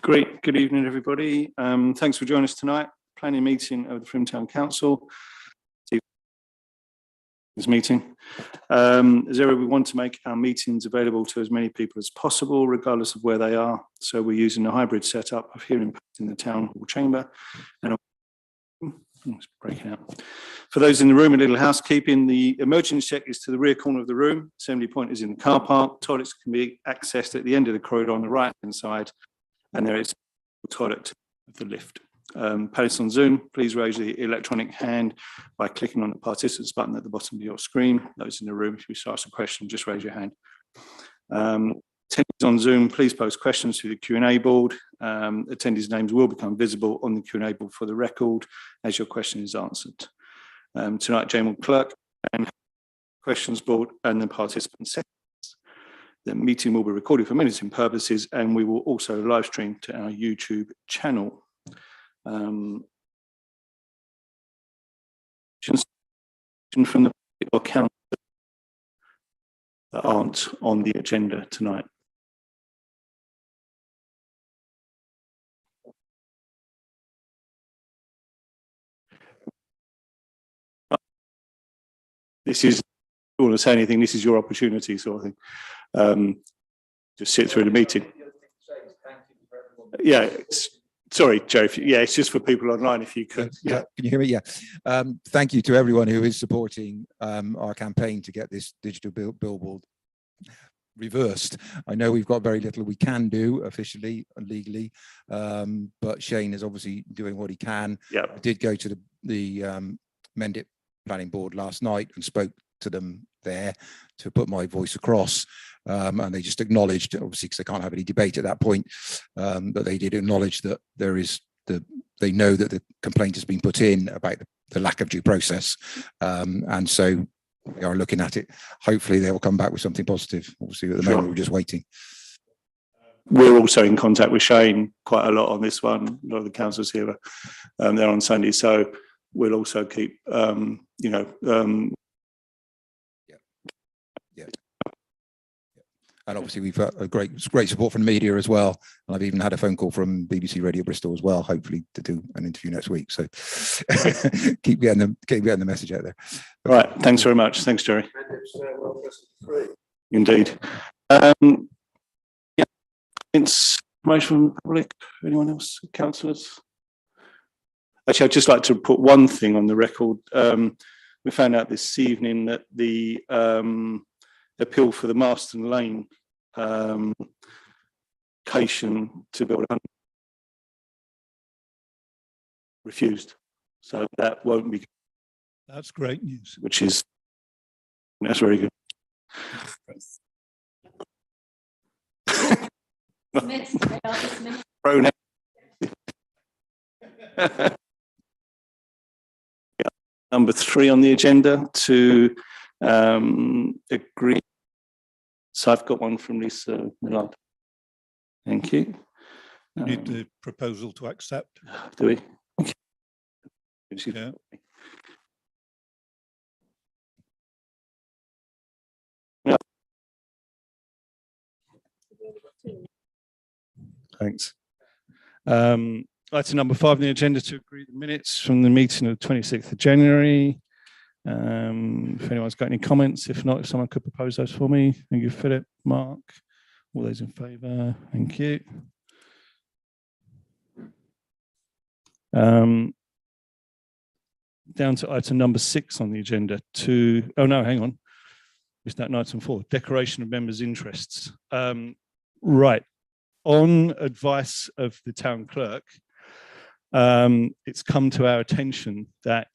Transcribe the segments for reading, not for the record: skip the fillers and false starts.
Great. Good evening, everybody. Thanks for joining us tonight. Planning meeting of the Froome Town Council. This meeting. As ever, we want to make our meetings available to as many people as possible, regardless of where they are. So we're using a hybrid setup of hearing in the town hall chamber. And it's breaking out. For those in the room, a little housekeeping. The emergency check is to the rear corner of the room. Assembly point is in the car park. Toilets can be accessed at the end of the corridor on the right-hand side. And there is a toilet of the lift. Panelists on Zoom, please raise the electronic hand by clicking on the participants button at the bottom of your screen. Those in the room, if you wish to ask a question, just raise your hand. Attendees on Zoom, please post questions through the Q&A board. Attendees' names will become visible on the Q&A board for the record as your question is answered. Tonight, Jane will clerk and questions board and the participant settings. The meeting will be recorded for minuting purposes, and we will also live stream to our YouTube channel. From the council that aren't on the agenda tonight. This is, if you want to say anything, this is your opportunity, sort of thing. Just sit through the meeting. Yeah. Sorry, Joe. It's just for people online, if you could. Yeah. Can you hear me? Yeah. Thank you to everyone who is supporting our campaign to get this digital billboard reversed. I know we've got very little we can do officially and legally, but Shane is obviously doing what he can. Yeah. I did go to the Mendip Planning Board last night and spoke to them there to put my voice across, and they just acknowledged, obviously because they can't have any debate at that point, but they did acknowledge that there is they know that the complaint has been put in about the lack of due process, and so we are looking at it. Hopefully they will come back with something positive. Obviously at the moment we're just waiting. We're also in contact with Shane quite a lot on this one. A lot of the councillors here are there on Sunday, so we'll also keep And obviously we've got a great support from the media as well. And I've even had a phone call from BBC Radio Bristol as well, hopefully to do an interview next week. So keep getting the message out there. Right. Thanks very much. Thanks, Jerry. Indeed. It's information from the public. Anyone else? Councillors? Actually, I'd just like to put one thing on the record. We found out this evening that the appeal for the Marston Lane location to build refused, so that won't be. That's great news. That's very good. Number 3 on the agenda to agree. So I've got one from Lisa Millard. Thank you. We need the proposal to accept. Do we? Yeah. Thanks. Item number 5 on the agenda to agree the minutes from the meeting of the 26th of January. If anyone's got any comments, if not, if someone could propose those for me. Thank you, Philip, Mark. All those in favour, thank you. Down to item number 6 on the agenda hang on. Is that item 4? Declaration of members' interests. Right. On advice of the town clerk, it's come to our attention that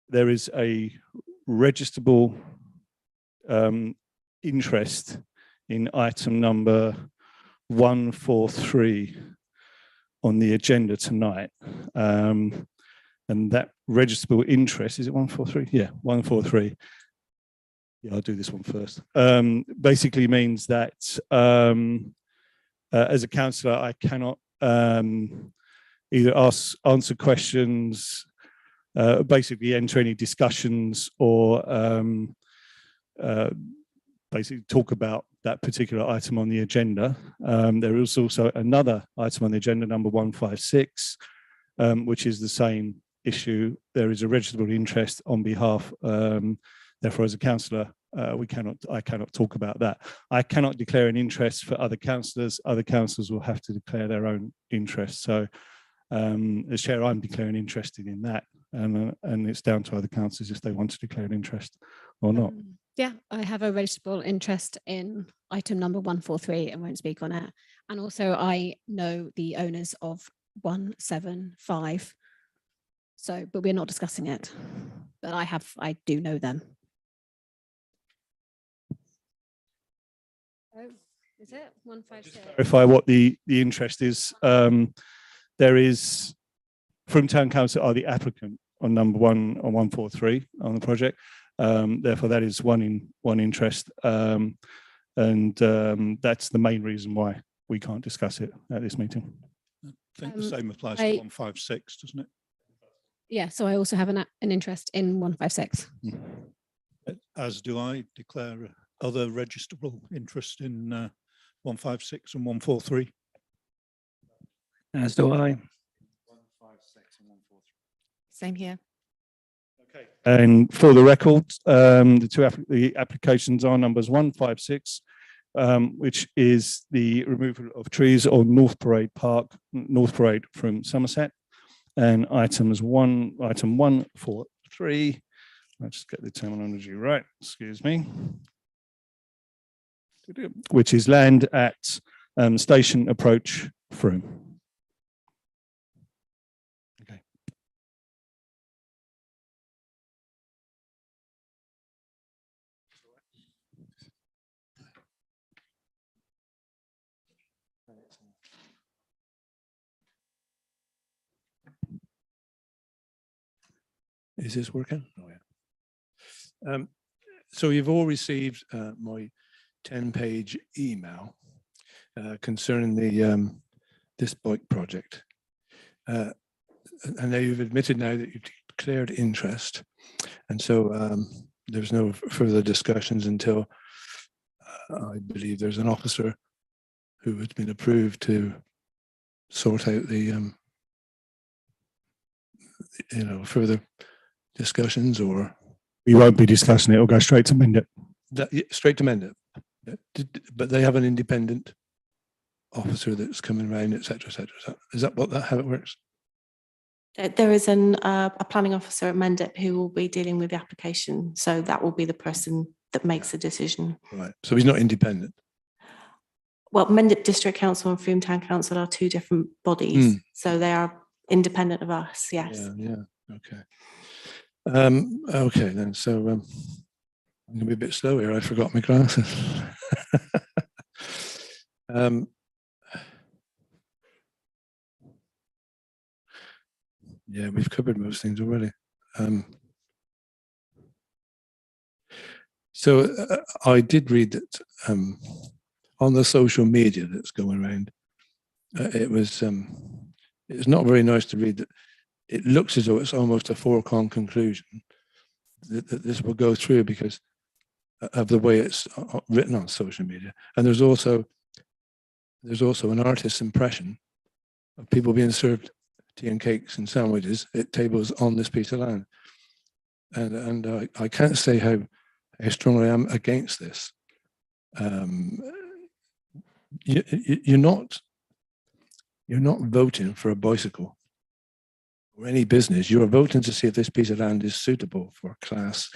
there is a registrable interest in item number 143 on the agenda tonight. And that registrable interest, is it 143? Yeah, 143. Yeah, I'll do this one first. Basically means that as a councillor, I cannot either answer questions, basically enter any discussions, or basically talk about that particular item on the agenda. There is also another item on the agenda, number 156, which is the same issue. There is a registrable interest on behalf, therefore as a councillor, I cannot talk about that. I cannot declare an interest for other councillors. Other councillors will have to declare their own interest. So as chair, I'm declaring interested in that, and it's down to other councillors if they want to declare an interest or not. Yeah, I have a registrable interest in item number 143 and won't speak on it. And also I know the owners of 175. So, but we're not discussing it. But I do know them. Oh, is it 156? Clarify what the interest is. There is, from Town Council are the applicant on number 143 on the project. Therefore, that is one interest, and that's the main reason why we can't discuss it at this meeting. I think the same applies to 156, doesn't it? Yeah, so I also have an interest in 156. As do I. Declare other registrable interest in 156 and 143. As do I. Same here. Okay. And for the record, the applications are numbers 156, which is the removal of trees on North Parade Park, North Parade from Somerset, and item 143. Let's just get the terminology right. Excuse me. Which is land at Station Approach Frome. Okay. Is this working? Oh, yeah. So you've all received my 10-page email concerning the this bike project, and now you've admitted now that you've declared interest, and so there's no further discussions until I believe there's an officer who has been approved to sort out the further discussions, or We won't be discussing it. It'll go straight to Mendip. that, straight to Mendip. But they have an independent officer that's coming around, etc., etc. Is that how it works? There is a planning officer at Mendip who will be dealing with the application. So that will be the person that makes the decision. Right. So he's not independent. Well, Mendip District Council and Frome Town Council are two different bodies. So they are independent of us, yes. Yeah. Okay. Okay then. So I'm going to be a bit slow here. I forgot my glasses. Yeah, we've covered most things already. So I did read that on the social media that's going around, it's not very nice to read that. It looks as though it's almost a foregone conclusion that this will go through because of the way it's written on social media. And there's also an artist's impression of people being served tea and cakes and sandwiches at tables on this piece of land. And I can't say how strongly I am against this. You're not voting for a bicycle or any business. You're voting to see if this piece of land is suitable for Class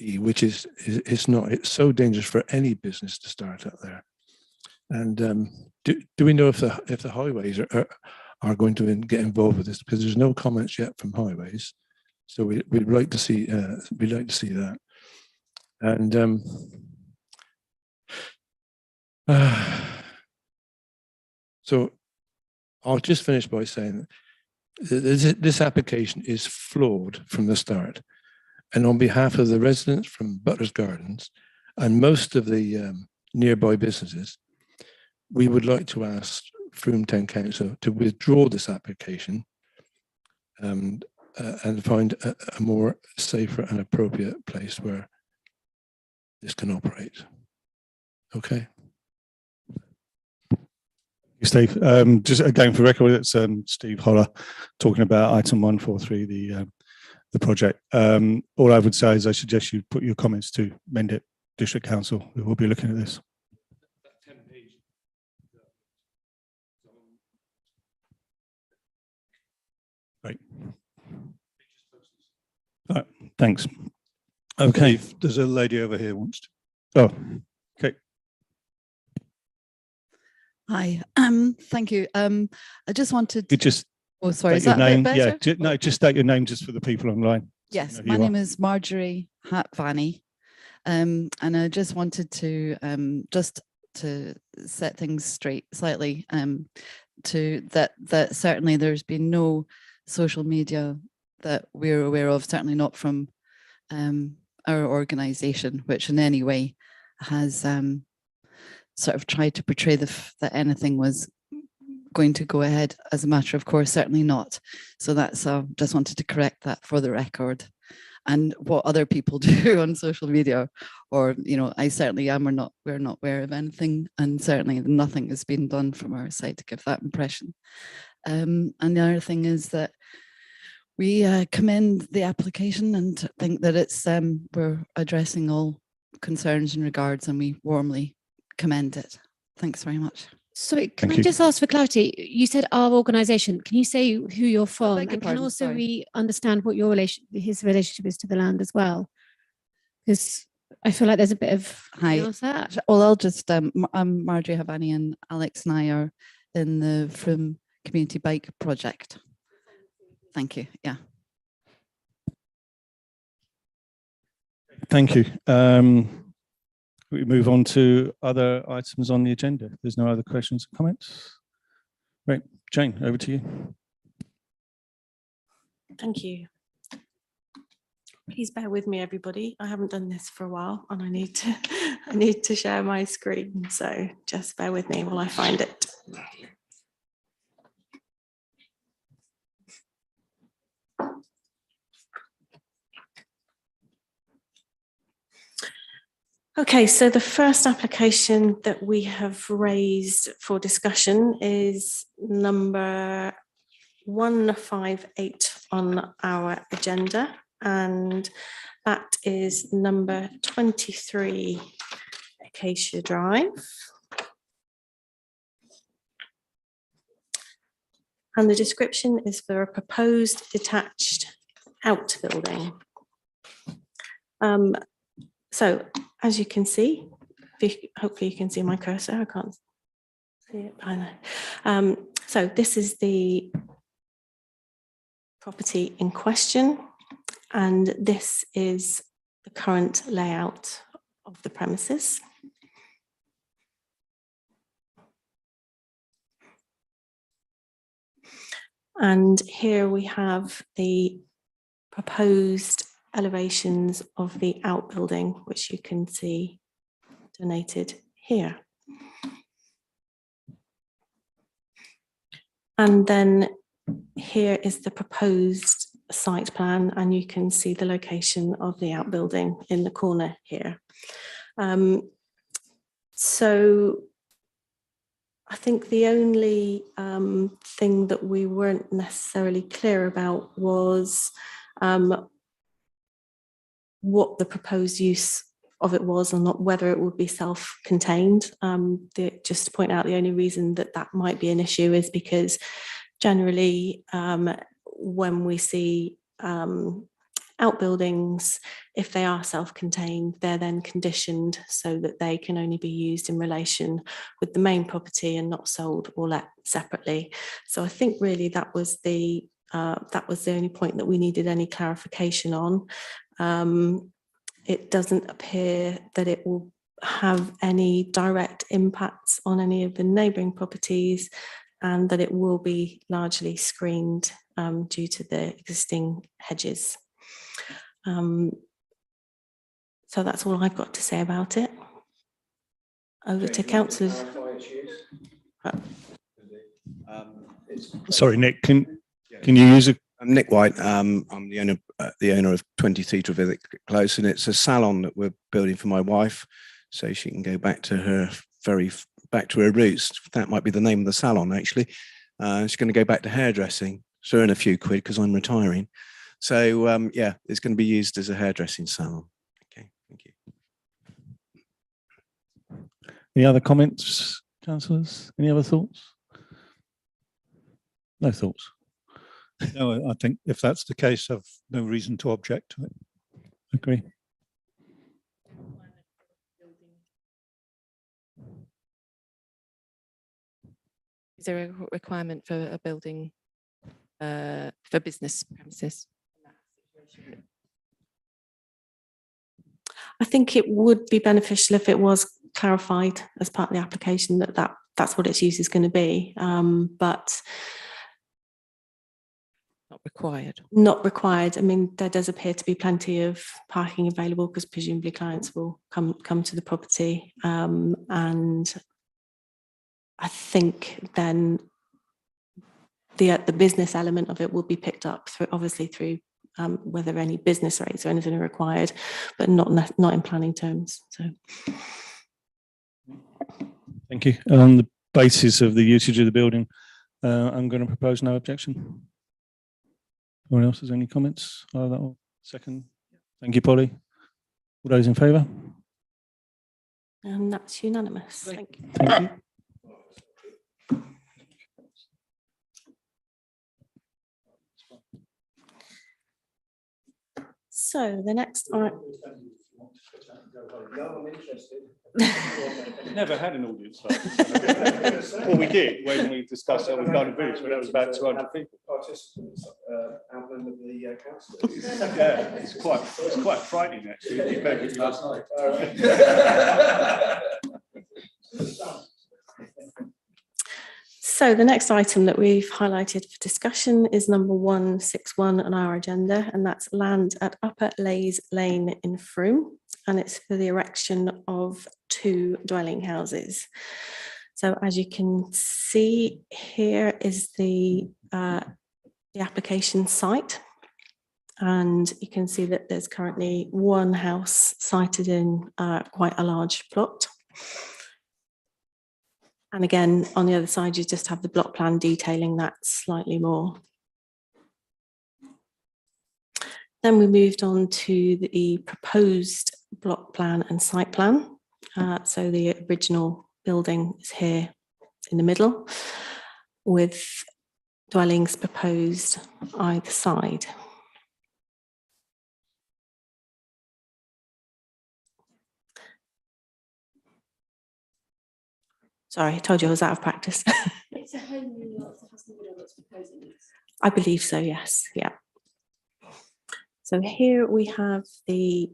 E, which it's not. It's so dangerous for any business to start out there. And do we know if the highways are going to get involved with this? Because there's no comments yet from highways, so we'd like to see that. And so I'll just finish by saying that this application is flawed from the start, and on behalf of the residents from Butler's Gardens and most of the nearby businesses, we would like to ask Frome Town Council to withdraw this application and find a more safer and appropriate place where this can operate. Okay. Steve, just again for record, it's Steve Holler talking about item 143, the project. All I would say is I suggest you put your comments to Mendip District Council, who will be looking at this. Great. All right, thanks. Okay. Steve, there's a lady over here wants to. Oh, okay. Hi, thank you. I just wanted. You just Oh, sorry. Is state your that a bit name. better? Yeah, no, just state your name just for the people online. so they Yes, know who my you are. name is Marjorie Hatvanny, and I just wanted to just to set things straight slightly. To that certainly there's been no social media that we're aware of, certainly not from our organisation, which in any way has sort of tried to portray that anything was going to go ahead as a matter of course, certainly not. So that's just wanted to correct that for the record. And what other people do on social media, or I certainly am, we're not aware of anything, and certainly nothing has been done from our side to give that impression. And the other thing is that we commend the application and think that it's we're addressing all concerns and regards, and we warmly commend it. Thanks very much. Sorry, can Thank I you. just ask for clarity? You said our organisation. Can you say who you're from? beg your And can pardon, also sorry. we understand what his relationship is to the land as well? Because I feel like there's a bit of Hi. chaos there. Well, I'll just, I'm Marjorie Havani, and Alex and I are in the Froome Community Bike Project. Thank you. Yeah. Thank you. We move on to other items on the agenda. If there's no other questions or comments. Right, Jane, over to you. Thank you. Please bear with me, everybody. I haven't done this for a while and I need to share my screen. So just bear with me while I find it. Okay, so the first application that we have raised for discussion is number 158 on our agenda, and that is number 23 Acacia Drive. And the description is for a proposed detached outbuilding. So as you can see, hopefully you can see my cursor. I can't see it. I know. So this is the property in question, and this is the current layout of the premises. And here we have the proposed elevations of the outbuilding, which you can see donated here. And then here is the proposed site plan, and you can see the location of the outbuilding in the corner here. So I think the only thing that we weren't necessarily clear about was what the proposed use of it was, and not whether it would be self-contained. Just to point out, the only reason that that might be an issue is because generally when we see outbuildings, if they are self-contained, they're then conditioned so that they can only be used in relation with the main property and not sold or let separately. So I think really that was the only point that we needed any clarification on. It doesn't appear that it will have any direct impacts on any of the neighbouring properties, and that it will be largely screened due to the existing hedges. So that's all I've got to say about it. Over to councillors. Sorry, Nick, can you use a I'm Nick White. I'm the owner of 20 Theatre Close, and it's a salon that we're building for my wife. so she can go back to her back to her roots. That might be the name of the salon, actually. She's going to go back to hairdressing. So earn a few quid because I'm retiring. So yeah, it's going to be used as a hairdressing salon. Okay, thank you. Any other comments, councillors? Any other thoughts? No thoughts. No, I think if that's the case, I've no reason to object to it. Agree. Is there a requirement for a building for business premises? I think it would be beneficial if it was clarified as part of the application that that's what its use is going to be, but Not required. not required. I mean, there does appear to be plenty of parking available because presumably clients will come to the property, and I think then the business element of it will be picked up through, obviously through whether any business rates or anything are required, but not in planning terms. So, Thank you. On the basis of the usage of the building, I'm going to propose no objection. Anyone else has any comments? Oh, that one. Second. Thank you, Polly. All those in favour? and that's unanimous. Thank you. Thank you. So the next, Never had an audience like this. Well, we did when we discussed it with Garden Village, when it was about 200 people. Participants outnumber the councillors. Yeah, it's quite frightening actually. Last night. so the next item that we've highlighted for discussion is number 161 on our agenda, and that's land at Upper Leys Lane in Frome, and it's for the erection of 2 dwelling houses. So as you can see, here is the application site, and you can see that there's currently 1 house sited in quite a large plot. And again, on the other side, you just have the block plan detailing that slightly more. Then we moved on to the proposed block plan and site plan. So the original building is here in the middle, with dwellings proposed either side. Sorry, I told you I was out of practice. It's a home new lot, so has the middle that's proposing this. I believe so, yes, yeah. So here we have the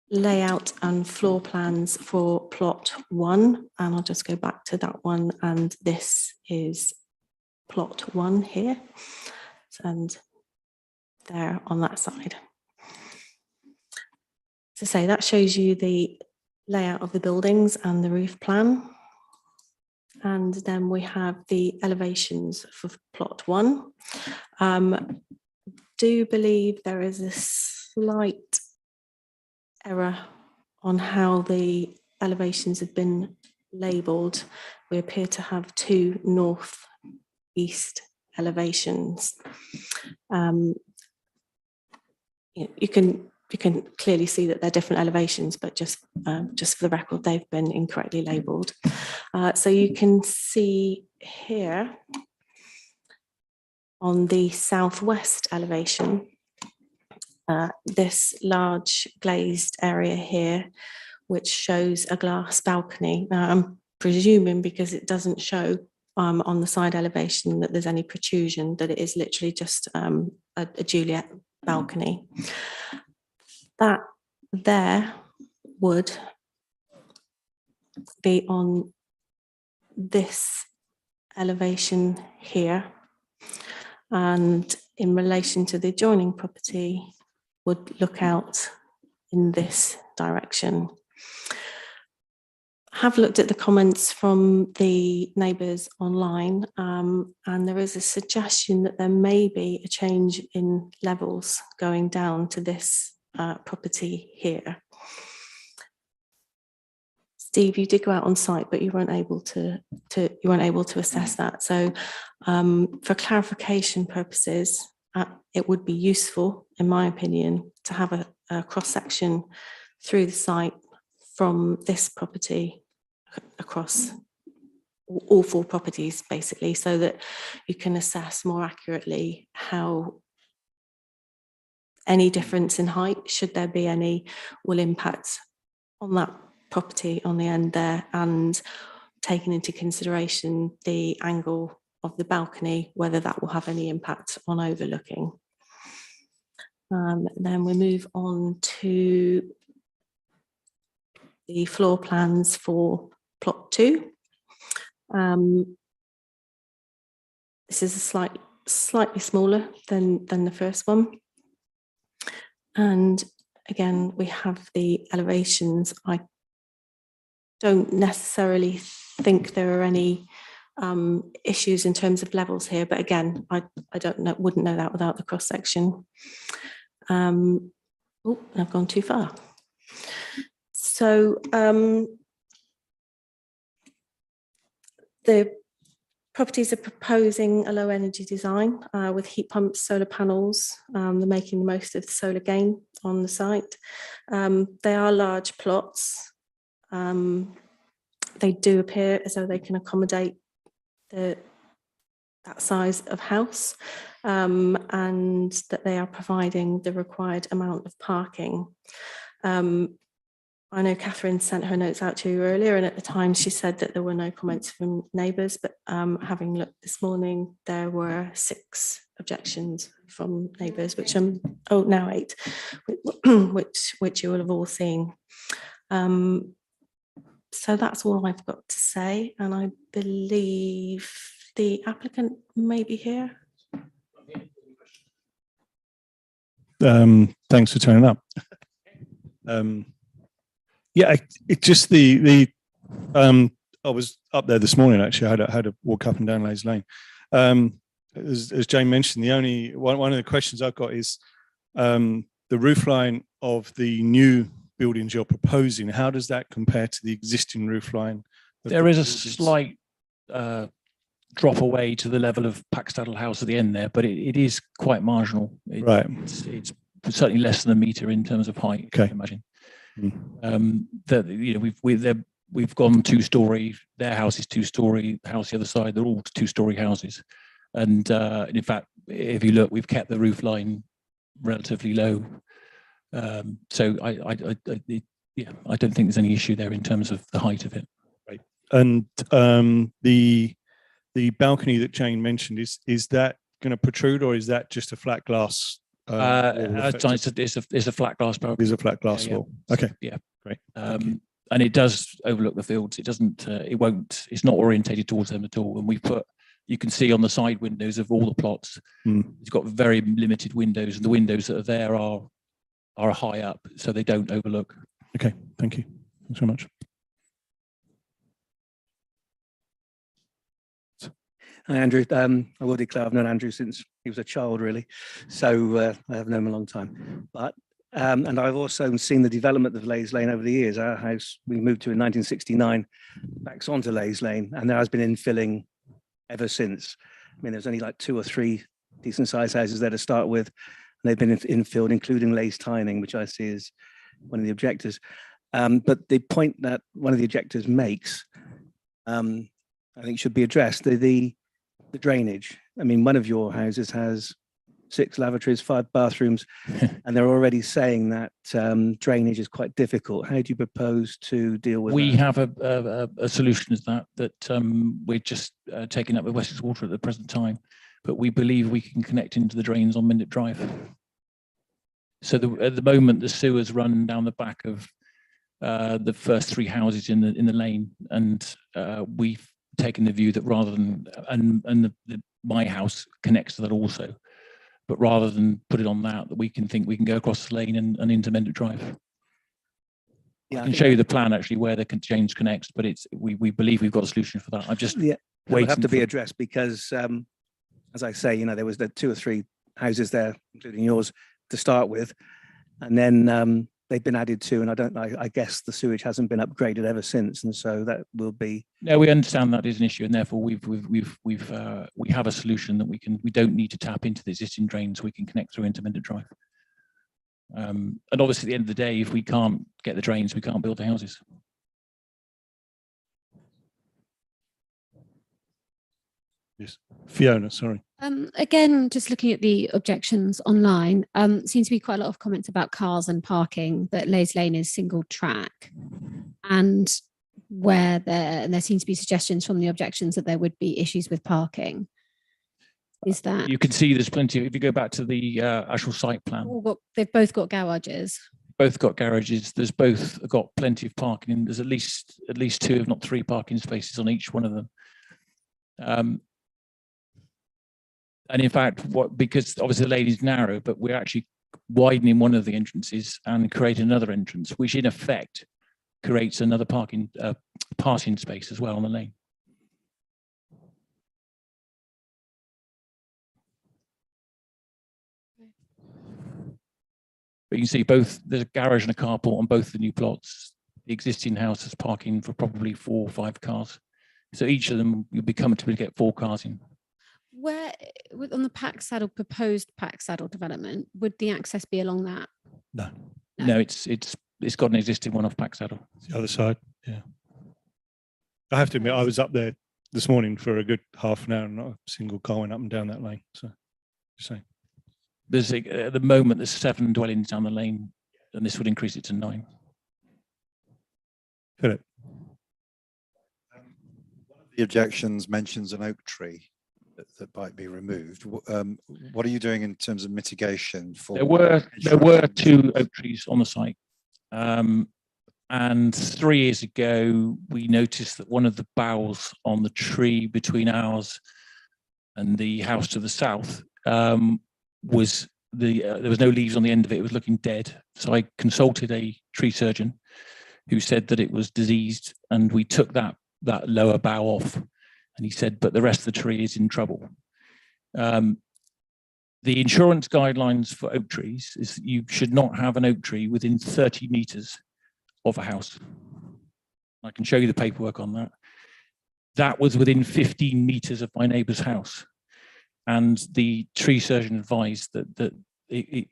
layout and floor plans for plot 1, and I'll just go back to that one, and this is plot 1 here, and there on that side. To say that shows you the layout of the buildings and the roof plan. And then we have the elevations for plot 1. Do believe there is a slight error on how the elevations have been labelled. We appear to have 2 north-east elevations. You can clearly see that they're different elevations, but just for the record, they've been incorrectly labelled. So you can see here on the southwest elevation, this large glazed area here, which shows a glass balcony. Now, I'm presuming because it doesn't show on the side elevation that there's any protrusion, that it is literally just a Juliet balcony. That there would be on this elevation here, and in relation to the adjoining property would look out in this direction. I have looked at the comments from the neighbours online, and there is a suggestion that there may be a change in levels going down to this property here. Steve, you did go out on site, but you weren't able to assess that. So for clarification purposes, it would be useful, in my opinion, to have a cross section through the site from this property across all 4 properties, basically, so that you can assess more accurately how any difference in height, should there be any, will impact on that property on the end there, and taking into consideration the angle of the balcony, whether that will have any impact on overlooking. Then we move on to the floor plans for plot 2. This is slightly smaller than the first one. And again, we have the elevations. I don't necessarily think there are any issues in terms of levels here, but again, I wouldn't know that without the cross section. Oh, I've gone too far. So the properties are proposing a low energy design with heat pumps, solar panels. They're making the most of the solar gain on the site. They are large plots. They do appear as though they can accommodate that size of house, and that they are providing the required amount of parking. I know Catherine sent her notes out to you earlier, and at the time she said that there were no comments from neighbours, but having looked this morning, there were 6 objections from neighbours, which now 8, which you will have all seen. So that's all I've got to say, and I believe the applicant may be here. Thanks for turning up. Yeah, it just I was up there this morning, actually. I had to walk up and down Lays Lane. As Jane mentioned, the only one of the questions I've got is the roof line of the new buildings you're proposing. How does that compare to the existing roof line? There is a slight drop away to the level of Paxtadle House at the end there, but it is quite marginal. Right. It's certainly less than a metre in terms of height. Okay. I can imagine. We've gone 2-storey. Their house is 2-storey. House the other side, they're all 2-storey houses. And in fact, if you look, we've kept the roof line relatively low. So I don't think there's any issue there in terms of the height of it. Right. And the balcony that Jane mentioned, is that going to protrude, or is that just a flat glass? It's a flat glass balcony. It's a flat glass wall. Okay. Yeah. Great. And it does overlook the fields. It doesn't. It's not orientated towards them at all. And you can see on the side windows of all the plots, it's got very limited windows, and the windows that are there are high up, so they don't overlook. Okay. Thank you. Thanks very much. Hi, Andrew. I will declare I've known Andrew since he was a child, really. So I have known him a long time. But and I've also seen the development of Lays Lane over the years. Our house we moved to in 1969 backs onto Lays Lane, and there has been infilling ever since. I mean, there's only like 2 or 3 decent sized houses there to start with, and they've been infilled, including Lays Tining, which I see as one of the objectors. But the point that one of the objectors makes, I think should be addressed, the drainage. I mean, one of your houses has 6 lavatories, 5 bathrooms, and they're already saying that drainage is quite difficult. How do you propose to deal with We that? have a solution to that we're just taking up with Wessex Water at the present time, but we believe we can connect into the drains on Mendip Drive. So at the moment, the sewers run down the back of the first 3 houses in the lane, and we've taken the view that rather than my house connects to that also, but rather than put it on that we can go across the lane and into Mendip Drive. Yeah, I can show you the plan actually where the James connects, but we believe we've got a solution for that. I'm just It will waiting have to be for- addressed because, as I say, there was the 2 or 3 houses there, including yours, to start with, and then they've been added to, and I guess the sewage hasn't been upgraded ever since, and so that will be. No, we understand that is an issue, and therefore we have a solution that we don't need to tap into the existing drains. We can connect through into Mendip Drive. And obviously, at the end of the day, if we can't get the drains, we can't build the houses. Yes, Fiona, sorry. Again, just looking at the objections online, seems to be quite a lot of comments about cars and parking, that Lays Lane is single track, and there seems to be suggestions from the objections that there would be issues with parking. Is that? You can see there's plenty. If you go back to the actual site plan, They've both got garages. both got garages. There's both got plenty of parking. There's at least 2, if not 3 parking spaces on each one of them. And in fact, because obviously the lane is narrow, but we're actually widening one of the entrances and creating another entrance, which in effect creates another parking space as well on the lane. But you can see both, there's a garage and a carport on both the new plots. The existing house is parking for probably 4 or 5 cars. So each of them, you'll be comfortable to get 4 cars in. Where on the proposed Pack Saddle development, would the access be along that? No, it's got an existing one off Pack Saddle. The other side, yeah. I have to admit, I was up there this morning for a good half an hour and not a single car went up and down that lane. So, just saying. There's at the moment there's 7 dwellings down the lane, and this would increase it to 9. Philip. The objections mentions an oak tree that might be removed. What are you doing in terms of mitigation for? There were 2 oak trees on the site, and 3 years ago we noticed that one of the boughs on the tree between ours and the house to the south was there was no leaves on the end of it. It was looking dead. So I consulted a tree surgeon who said that it was diseased, and we took that lower bough off. And he said, but the rest of the tree is in trouble. The insurance guidelines for oak trees is that you should not have an oak tree within 30 meters of a house. I can show you the paperwork on that. That was within 15 meters of my neighbor's house. And the tree surgeon advised that it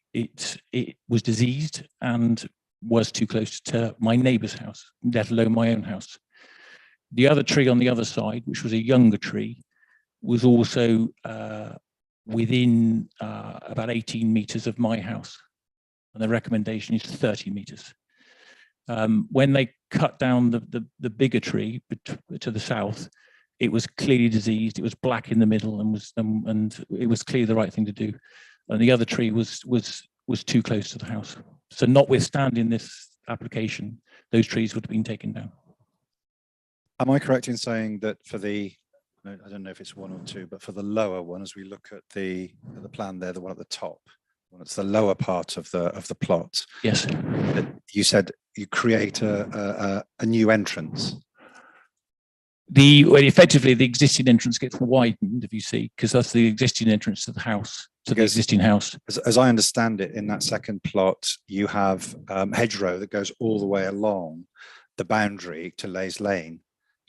was diseased and was too close to my neighbor's house, let alone my own house. The other tree on the other side, which was a younger tree, was also within about 18 meters of my house. And the recommendation is 30 meters. When they cut down the bigger tree to the south, it was clearly diseased. It was black in the middle, and it was clearly the right thing to do. And the other tree was too close to the house. So notwithstanding this application, those trees would have been taken down. Am I correct in saying that for the, I don't know if it's 1 or 2, but for the lower one, as we look at the plan there, the one at the top, it's the lower part of the plot. Yes. You said you create a new entrance. Effectively the existing entrance gets widened, if you see, because that's the existing entrance to the house, to the existing house. As I understand it, in that second plot, you have hedgerow that goes all the way along the boundary to Lays Lane.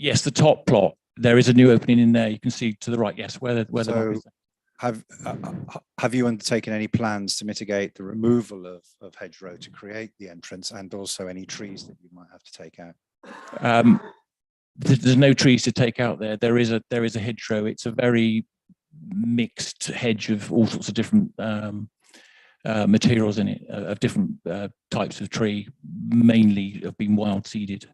Yes, the top plot, there is a new opening in there. You can see to the right, yes, where so have you undertaken any plans to mitigate the removal of hedgerow to create the entrance, and also any trees that you might have to take out? There's no trees to take out there. There is a hedgerow. It's a very mixed hedge of all sorts of different materials in it, of different types of tree, mainly have been wild seeded.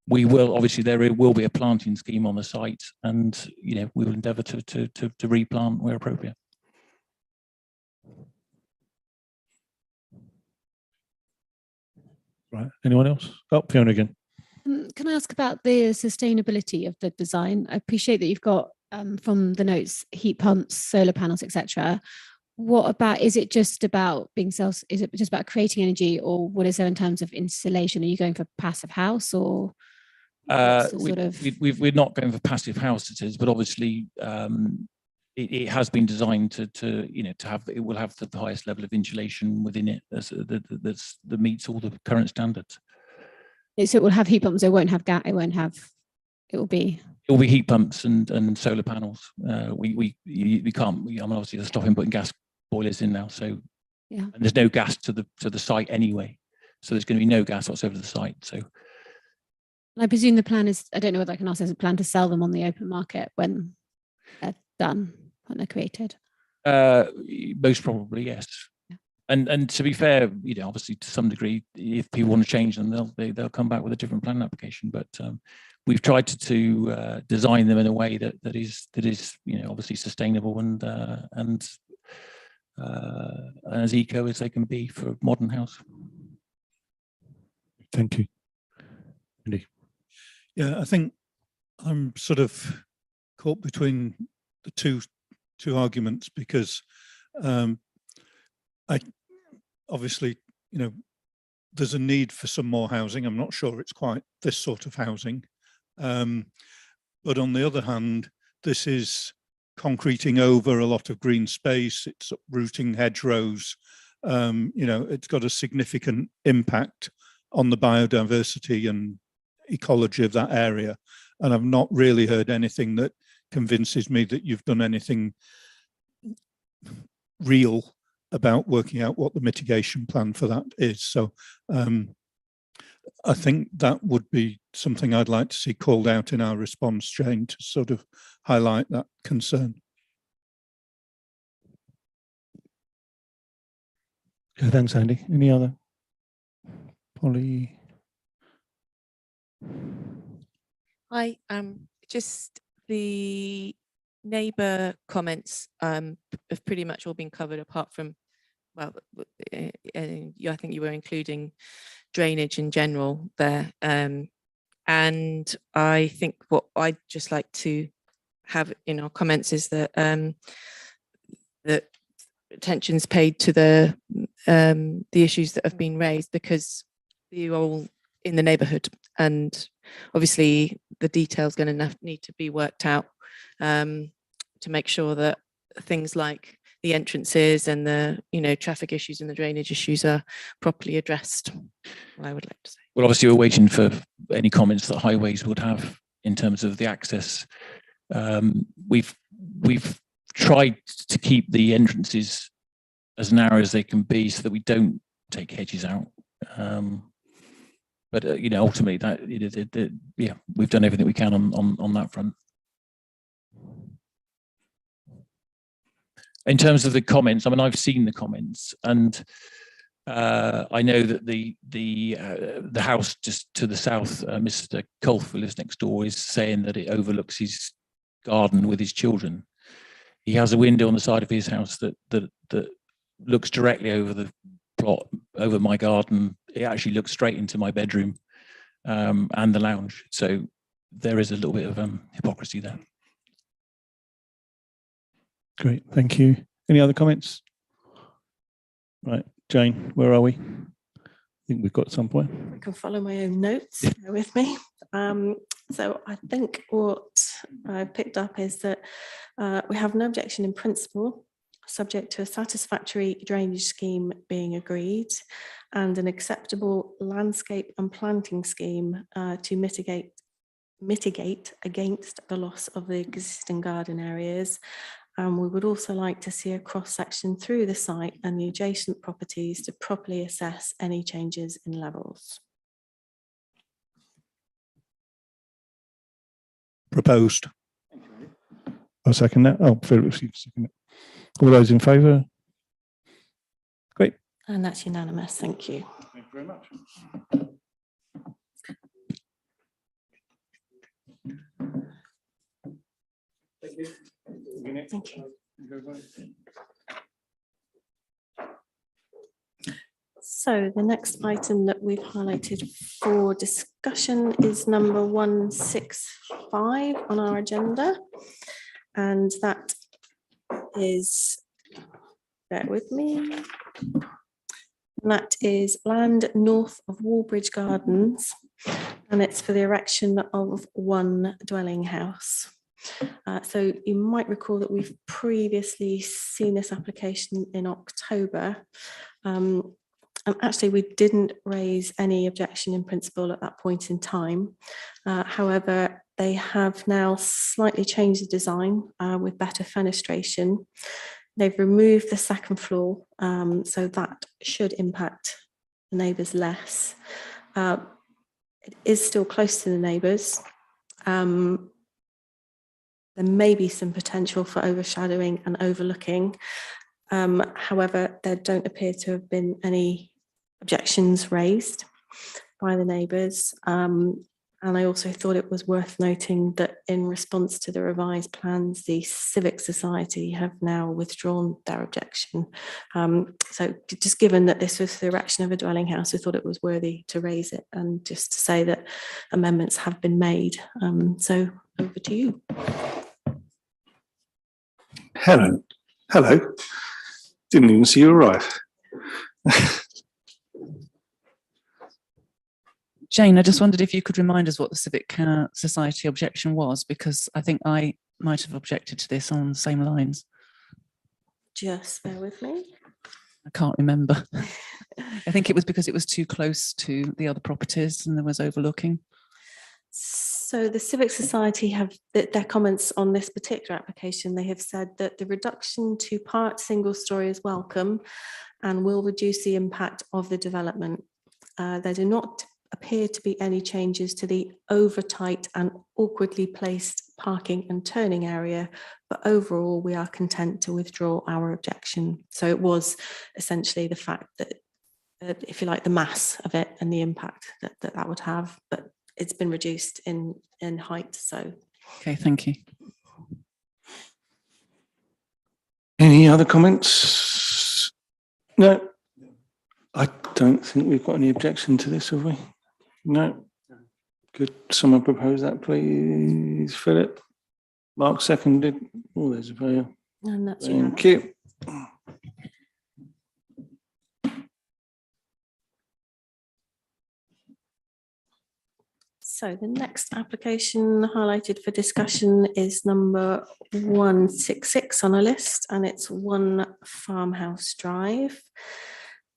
We will, obviously there will be a planting scheme on the site, and we will endeavour to replant where appropriate. Right, anyone else? Oh, Fiona again. Can I ask about the sustainability of the design? I appreciate that you've got from the notes heat pumps, solar panels, etc. What about, is it just about is it just about creating energy, or what is there in terms of installation? Are you going for passive house, or we're not going for passive houses, but obviously it has been designed to you know, to have, it will have the highest level of insulation within it that meets all the current standards. So it will have heat pumps. It won't have gas. It won't have. It will be. It will be heat pumps and solar we can't. I mean, obviously, they're stopping putting gas boilers in now. So Yeah. and there's no gas to the site anyway. So there's going to be no gas whatsoever to the site. So I presume the plan is. I don't know whether I can ask. There's a plan to sell them on the open market when they're done, when they're created. Most probably, yes. And to be fair, you know, obviously to some degree, if people want to change them, they'll come back with a different plan application. But we've tried to design them in a way that is you know, obviously sustainable and as eco as they can be for a modern house. Thank you. Andy. Yeah, I think I'm sort of caught between the two arguments because I obviously, you know, there's a need for some more housing. I'm not sure it's quite this sort of housing. But on the other hand, this is concreting over a lot of green space. It's uprooting hedgerows. You know, it's got a significant impact on the biodiversity and ecology of that area. And I've not really heard anything that convinces me that you've done anything real about working out what the mitigation plan for that is. So I think that would be something I'd like to see called out in our response chain to sort of highlight that concern. Yeah, thanks, Andy. Any other? Polly? Hi, just the neighbour comments have pretty much all been covered apart from, well, I think you were including drainage in general there. And I think what I'd just like to have in our comments is that that attention's paid to the issues that have been raised because you're all in the neighbourhood, and obviously the detail's going to need to be worked out to make sure that things like the entrances and the, you know, traffic issues and the drainage issues are properly addressed. I would like to say. Well, obviously we're waiting for any comments that Highways would have in terms of the access. We've tried to keep the entrances as narrow as they can be so that we don't take hedges out. But you know, ultimately, that yeah, we've done everything we can on that front. In terms of the comments, I mean, I've seen the comments, and I know that the house just to the south, Mr. Colf, who lives next door, is saying that it overlooks his garden with his children. He has a window on the side of his house that looks directly over the plot, over my garden. It actually looks straight into my bedroom and the lounge. So there is a little bit of hypocrisy there. Great, thank you. Any other comments? Right, Jane, where are we? I think we've got some point. I can follow my own notes. Bear with me. So I think what I picked up is that we have no objection in principle, subject to a satisfactory drainage scheme being agreed and an acceptable landscape and planting scheme to mitigate against the loss of the existing garden areas. And we would also like to see a cross-section through the site and the adjacent properties to properly assess any changes in levels. Proposed. I'll second that. Oh, Philip, second it. All those in favour? Great. And that's unanimous. Thank you. Thank you very much. Thank you. Thank you. So the next item that we've highlighted for discussion is number 165 on our agenda. And that is, bear with me, and that is land north of Wallbridge Gardens, and it's for the erection of one dwelling house. So you might recall that we've previously seen this application in October. And actually, we didn't raise any objection in principle at that point in time. However, they have now slightly changed the design with better fenestration. They've removed the second floor, so that should impact the neighbours less. It is still close to the neighbours. There may be some potential for overshadowing and overlooking. However, there don't appear to have been any objections raised by the neighbours. And I also thought it was worth noting that in response to the revised plans, the Civic Society have now withdrawn their objection. So just given that this was the erection of a dwelling house, I thought it was worthy to raise it and just to say that amendments have been made. So over to you. Helen, hello. Didn't even see you arrive. Jane, I just wondered if you could remind us what the Civic Society objection was, because I think I might have objected to this on the same lines. Just bear with me. I can't remember. I think it was because it was too close to the other properties and there was overlooking. So the Civic Society have their comments on this particular application. They have said that the reduction to part single story is welcome and will reduce the impact of the development. There do not appear to be any changes to the over tight and awkwardly placed parking and turning area, but overall we are content to withdraw our objection. So it was essentially the fact that, if you like, the mass of it and the impact that would have, but it's been reduced in height. So okay, thank you. Any other comments? No, I don't think we've got any objection to this, have we? No. Could someone propose that, please? Philip? Mark seconded. Oh, there's a very. and that's Thank you. So the next application highlighted for discussion is number 166 on a list, and it's 1 Farmhouse Drive.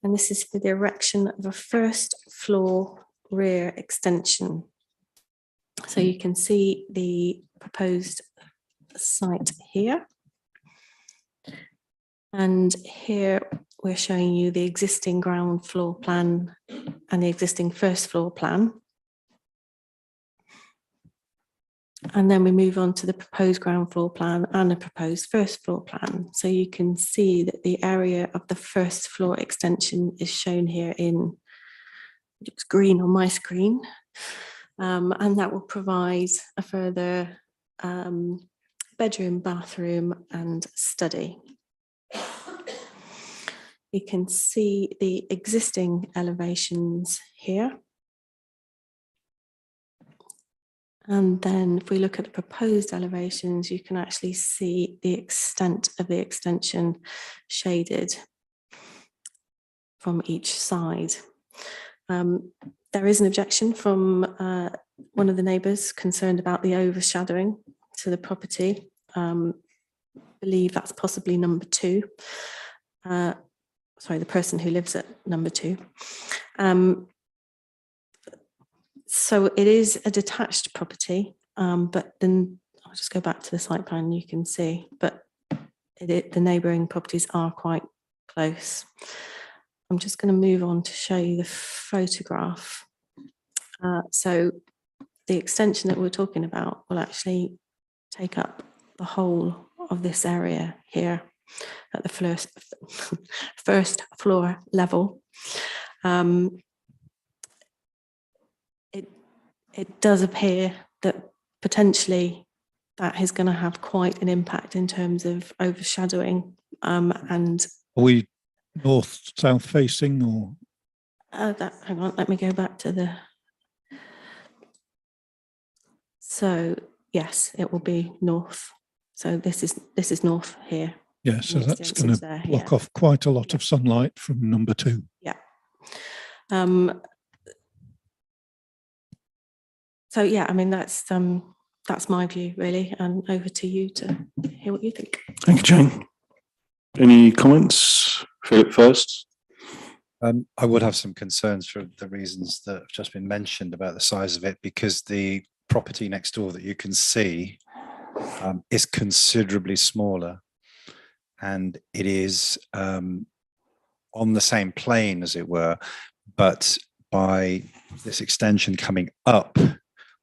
And this is for the erection of a first floor rear extension. So you can see the proposed site here. And here we're showing you the existing ground floor plan and the existing first floor plan. And then we move on to the proposed ground floor plan and the proposed first floor plan. So you can see that the area of the first floor extension is shown here in, it looks green on my screen. And that will provide a further bedroom, bathroom and study. You can see the existing elevations here. And then if we look at the proposed elevations, you can actually see the extent of the extension shaded from each side. There is an objection from one of the neighbours concerned about the overshadowing to the property. I believe that's possibly number 2. Sorry, the person who lives at number 2. So it is a detached property, but then I'll just go back to the site plan, you can see, but the neighbouring properties are quite close. I'm just going to move on to show you the photograph. So the extension that we're talking about will actually take up the whole of this area here at the first floor level. It does appear that potentially that is going to have quite an impact in terms of overshadowing. And are we north, south facing, or? Hang on, let me go back to the. So yes, it will be north. So this is north here. Yeah, so that's going to block off quite a lot of sunlight from number 2. Yeah. So yeah, I mean, that's that's my view really, and over to you to hear what you think. Thank you, Jane. Any comments? Philip first. I would have some concerns for the reasons that have just been mentioned about the size of it, because the property next door that you can see is considerably smaller, and it is on the same plane, as it were, but by this extension coming up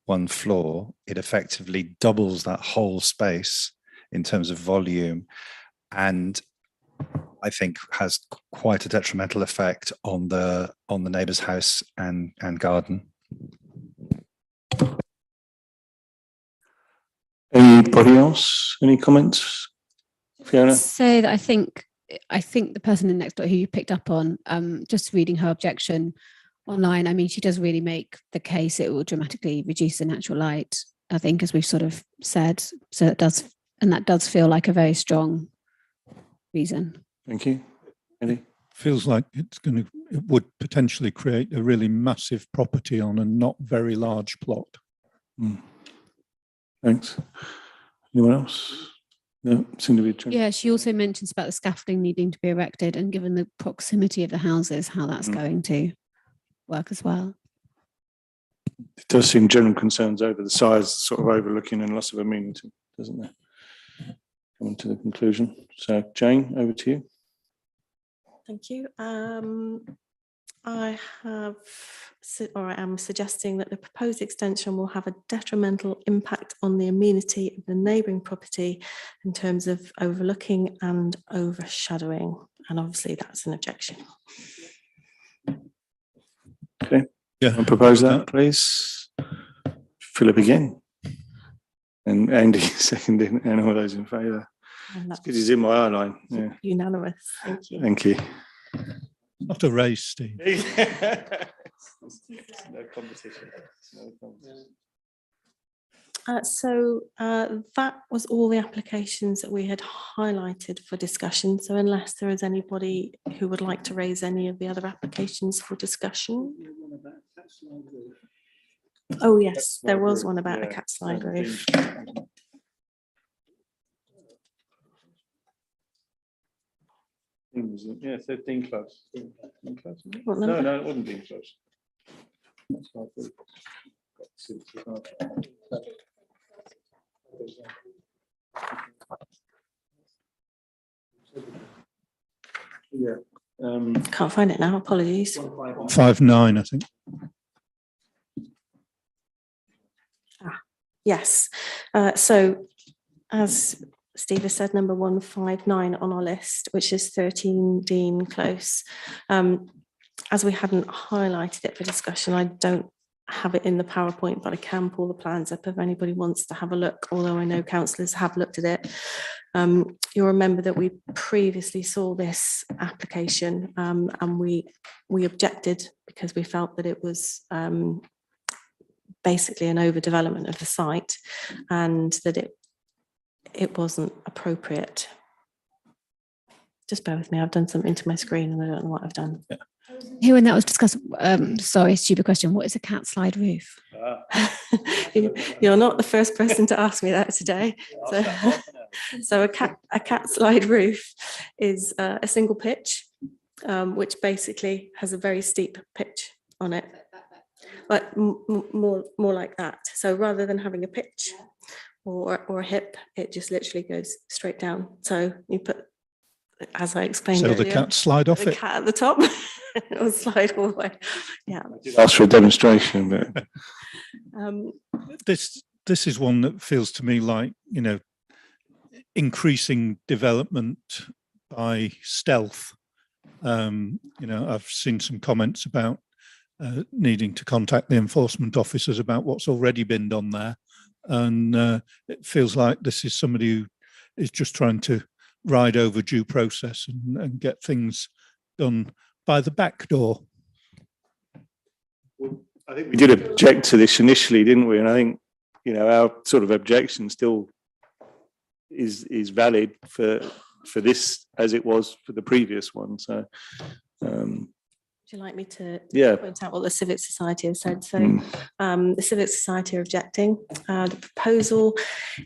one floor, it effectively doubles that whole space in terms of volume, and I think has quite a detrimental effect on the neighbour's house and garden. Anybody else? Any comments? Fiona? Say that I think the person in next door who you picked up on, just reading her objection online, I mean, she does really make the case it will dramatically reduce the natural light, I think, as we've sort of said. So it does, and that does feel like a very strong reason. Thank you. Andy? Feels like it would potentially create a really massive property on a not very large plot. Thanks. Anyone else? No, seem to be true. Yeah, she also mentions about the scaffolding needing to be erected, and given the proximity of the houses, how that's going to work as well. It does seem general concerns over the size, sort of overlooking and loss of amenity, doesn't there? Coming to the conclusion. So Jane, over to you. Thank you. I am suggesting that the proposed extension will have a detrimental impact on the amenity of the neighbouring property in terms of overlooking and overshadowing. And obviously that's an objection. Okay. Yeah. I'll propose that, please. Philip again. And Andy seconding, and all those in favour. It's because he's in my eye line. Yeah. Unanimous. Thank you. Thank you. Not a race, Steve. No competition. No competition. So that was all the applications that we had highlighted for discussion. So unless there is anybody who would like to raise any of the other applications for discussion. Oh yes, there was one about a cat slide roof. Yeah, 13 close. What No, number? no, it wasn't being close. That's my fault. Yeah. Can't find it now, apologies. 5.9, I think. Yes, so as Steve has said, number 159 on our list, which is 13 Dean Close. As we hadn't highlighted it for discussion, I don't have it in the PowerPoint, but I can pull the plans up if anybody wants to have a look, although I know councillors have looked at it. You'll remember that we previously saw this application and we objected because we felt that it was basically an overdevelopment of the site and that it wasn't appropriate. Just bear with me, I've done something to my screen and I don't know what I've done. Yeah. Here when that was discussed, sorry, stupid question, what is a cat slide roof? You're not the first person to ask me that today. So a cat slide roof is a single pitch, which basically has a very steep pitch on it, but more like that. So rather than having a pitch or a hip, it just literally goes straight down. So you put, as I explained So earlier, the cat slide off the it. cat at the top. It'll slide all the way. Yeah. Ask for a demonstration, but This is one that feels to me like, you know, increasing development by stealth. You know, I've seen some comments about needing to contact the enforcement officers about what's already been done there. And it feels like this is somebody who is just trying to ride over due process and get things done by the back door. I think we did object to this initially, didn't we? And I think, you know, our sort of objection still is valid for this as it was for the previous one. So Would you like me to Yeah. point out what the Civic Society has said? So Mm. the Civic Society are objecting. The proposal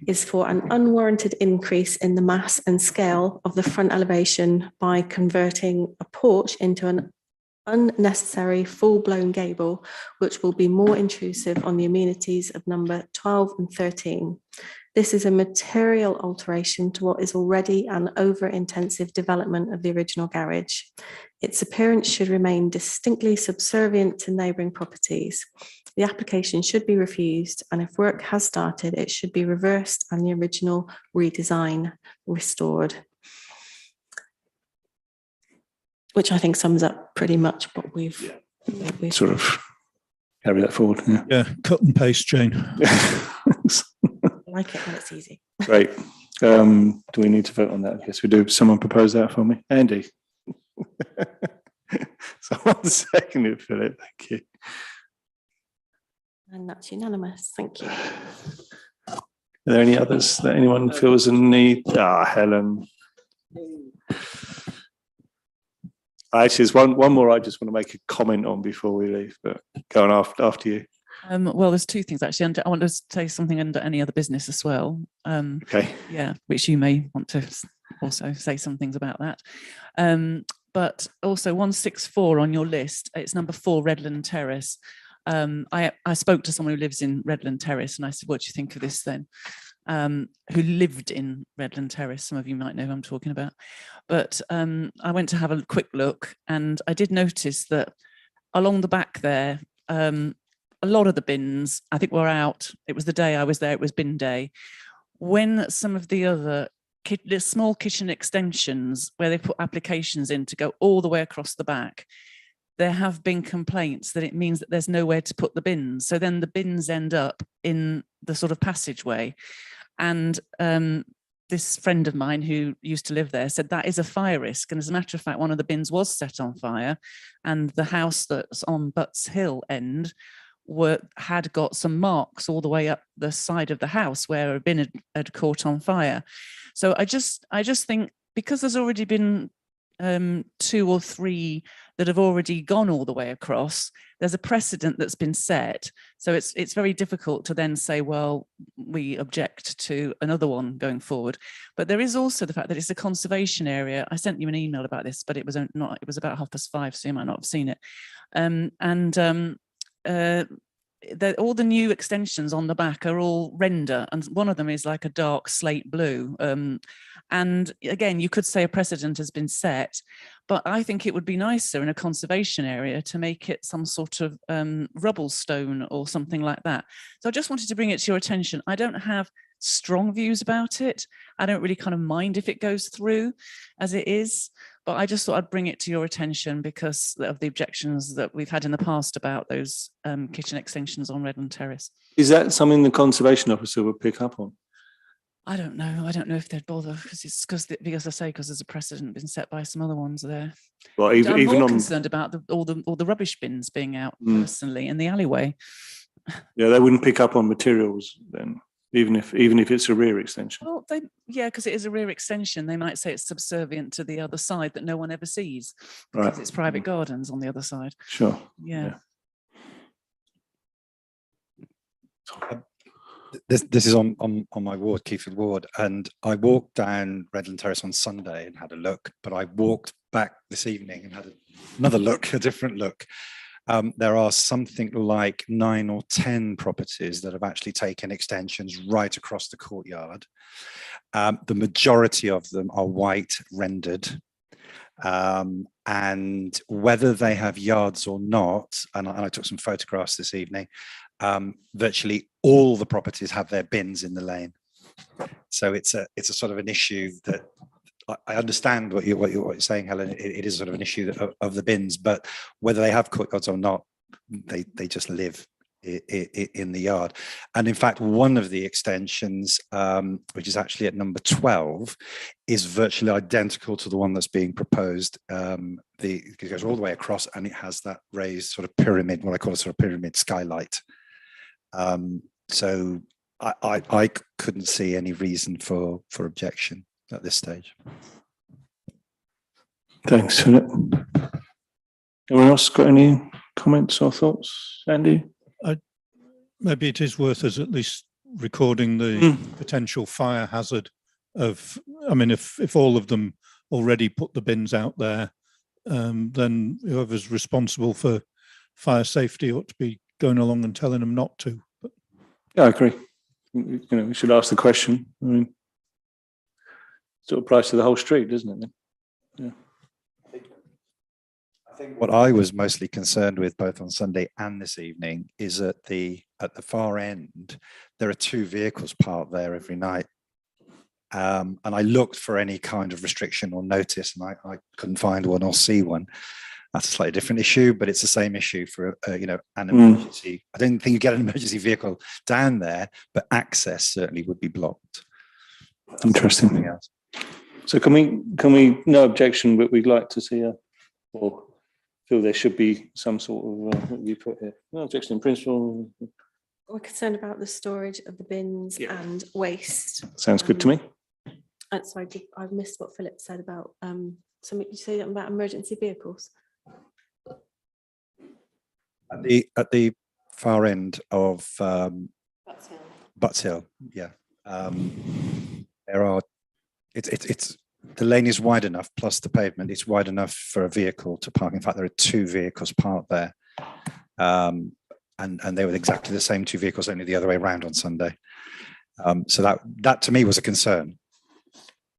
is for an unwarranted increase in the mass and scale of the front elevation by converting a porch into an unnecessary full-blown gable, which will be more intrusive on the amenities of number 12 and 13. This is a material alteration to what is already an over-intensive development of the original garage. Its appearance should remain distinctly subservient to neighbouring properties. The application should be refused, and if work has started, it should be reversed and the original redesign restored. Which I think sums up pretty much what we've Sort of carry that forward. Yeah. Yeah, cut and paste, Jane. like it when it's easy. Great. Do we need to vote on that? I guess we do. Someone propose that for me. Andy. Someone second it, Philip. Thank you. And that's unanimous. Thank you. Are there any others that anyone feels a need? Helen. Actually, there's one more I just want to make a comment on before we leave, but go on after you. Well, there's two things actually. I want to say something under any other business as well. Okay. Yeah, which you may want to also say some things about that. But also 164 on your list, it's number 4, Redland Terrace. I spoke to someone who lives in Redland Terrace and I said, what do you think of this then? Who lived in Redland Terrace. Some of you might know who I'm talking about. But I went to have a quick look and I did notice that along the back there, a lot of the bins, I think, were out. It was the day I was there, it was bin day. When some of the other small kitchen extensions where they put applications in to go all the way across the back, there have been complaints that it means that there's nowhere to put the bins. So then the bins end up in the sort of passageway. And this friend of mine who used to live there said that is a fire risk. And as a matter of fact, one of the bins was set on fire and the house that's on Butts Hill end had got some marks all the way up the side of the house where a bin had caught on fire. So I just think because there's already been 2 or 3 that have already gone all the way across, there's a precedent that's been set. So it's very difficult to then say, well, we object to another one going forward. But there is also the fact that it's a conservation area. I sent you an email about this, but it was about 5:30, so you might not have seen it. All the new extensions on the back are all render, and one of them is like a dark slate blue. And again, you could say a precedent has been set, but I think it would be nicer in a conservation area to make it some sort of rubble stone or something like that. So I just wanted to bring it to your attention. I don't have strong views about it. I don't really kind of mind if it goes through as it is, but I just thought I'd bring it to your attention because of the objections that we've had in the past about those kitchen extensions on Redland Terrace. Is that something the conservation officer would pick up on? I don't know. I don't know if they'd bother because I say because there's a precedent been set by some other ones there. Well, I'm even more on concerned about all the rubbish bins being out personally in the alleyway. Yeah, they wouldn't pick up on materials then, even if it's a rear extension. Well, because it is a rear extension, they might say it's subservient to the other side that no one ever sees because it's private gardens on the other side. Sure. Yeah. This is on my ward, Keeford Ward, and I walked down Redland Terrace on Sunday and had a look, but I walked back this evening and had another look, a different look. There are something like 9 or 10 properties that have actually taken extensions right across the courtyard. The majority of them are white rendered. And whether they have yards or not, and I took some photographs this evening, virtually all the properties have their bins in the lane. So it's a sort of an issue that I understand what you're saying, Helen. It is sort of an issue of the bins, but whether they have courtyards or not, they just live in the yard. And in fact, one of the extensions, which is actually at number 12, is virtually identical to the one that's being proposed. It goes all the way across and it has that raised sort of pyramid, what I call a sort of pyramid skylight. So I couldn't see any reason for objection at this stage. Thanks, Philip. Anyone else got any comments or thoughts? Andy? Maybe it is worth us at least recording the potential fire hazard of, I mean, if all of them already put the bins out there, then whoever's responsible for fire safety ought to be going along and telling them not to. But Yeah, I agree. You know, we should ask the question. I mean, sort of applies to the whole street, doesn't it? Then? Yeah. I think what I was mostly concerned with both on Sunday and this evening is at the far end, there are 2 vehicles parked there every night. And I looked for any kind of restriction or notice, and I couldn't find one or see one. That's a slightly different issue, but it's the same issue for you know, an emergency. I don't think you get an emergency vehicle down there, but access certainly would be blocked. Interesting. Else. So can we no objection, but we'd like to see or feel there should be some sort of what you put here. No objection in principle. We're concerned about the storage of the bins and waste. Sounds good to me. And so I missed what Philip said about something you say about emergency vehicles. At the far end of Butts Hill. Butts Hill, yeah. There are, it's the lane is wide enough, plus the pavement, it's wide enough for a vehicle to park. In fact, there are 2 vehicles parked there. And they were exactly the same 2 vehicles, only the other way around on Sunday. So that to me was a concern.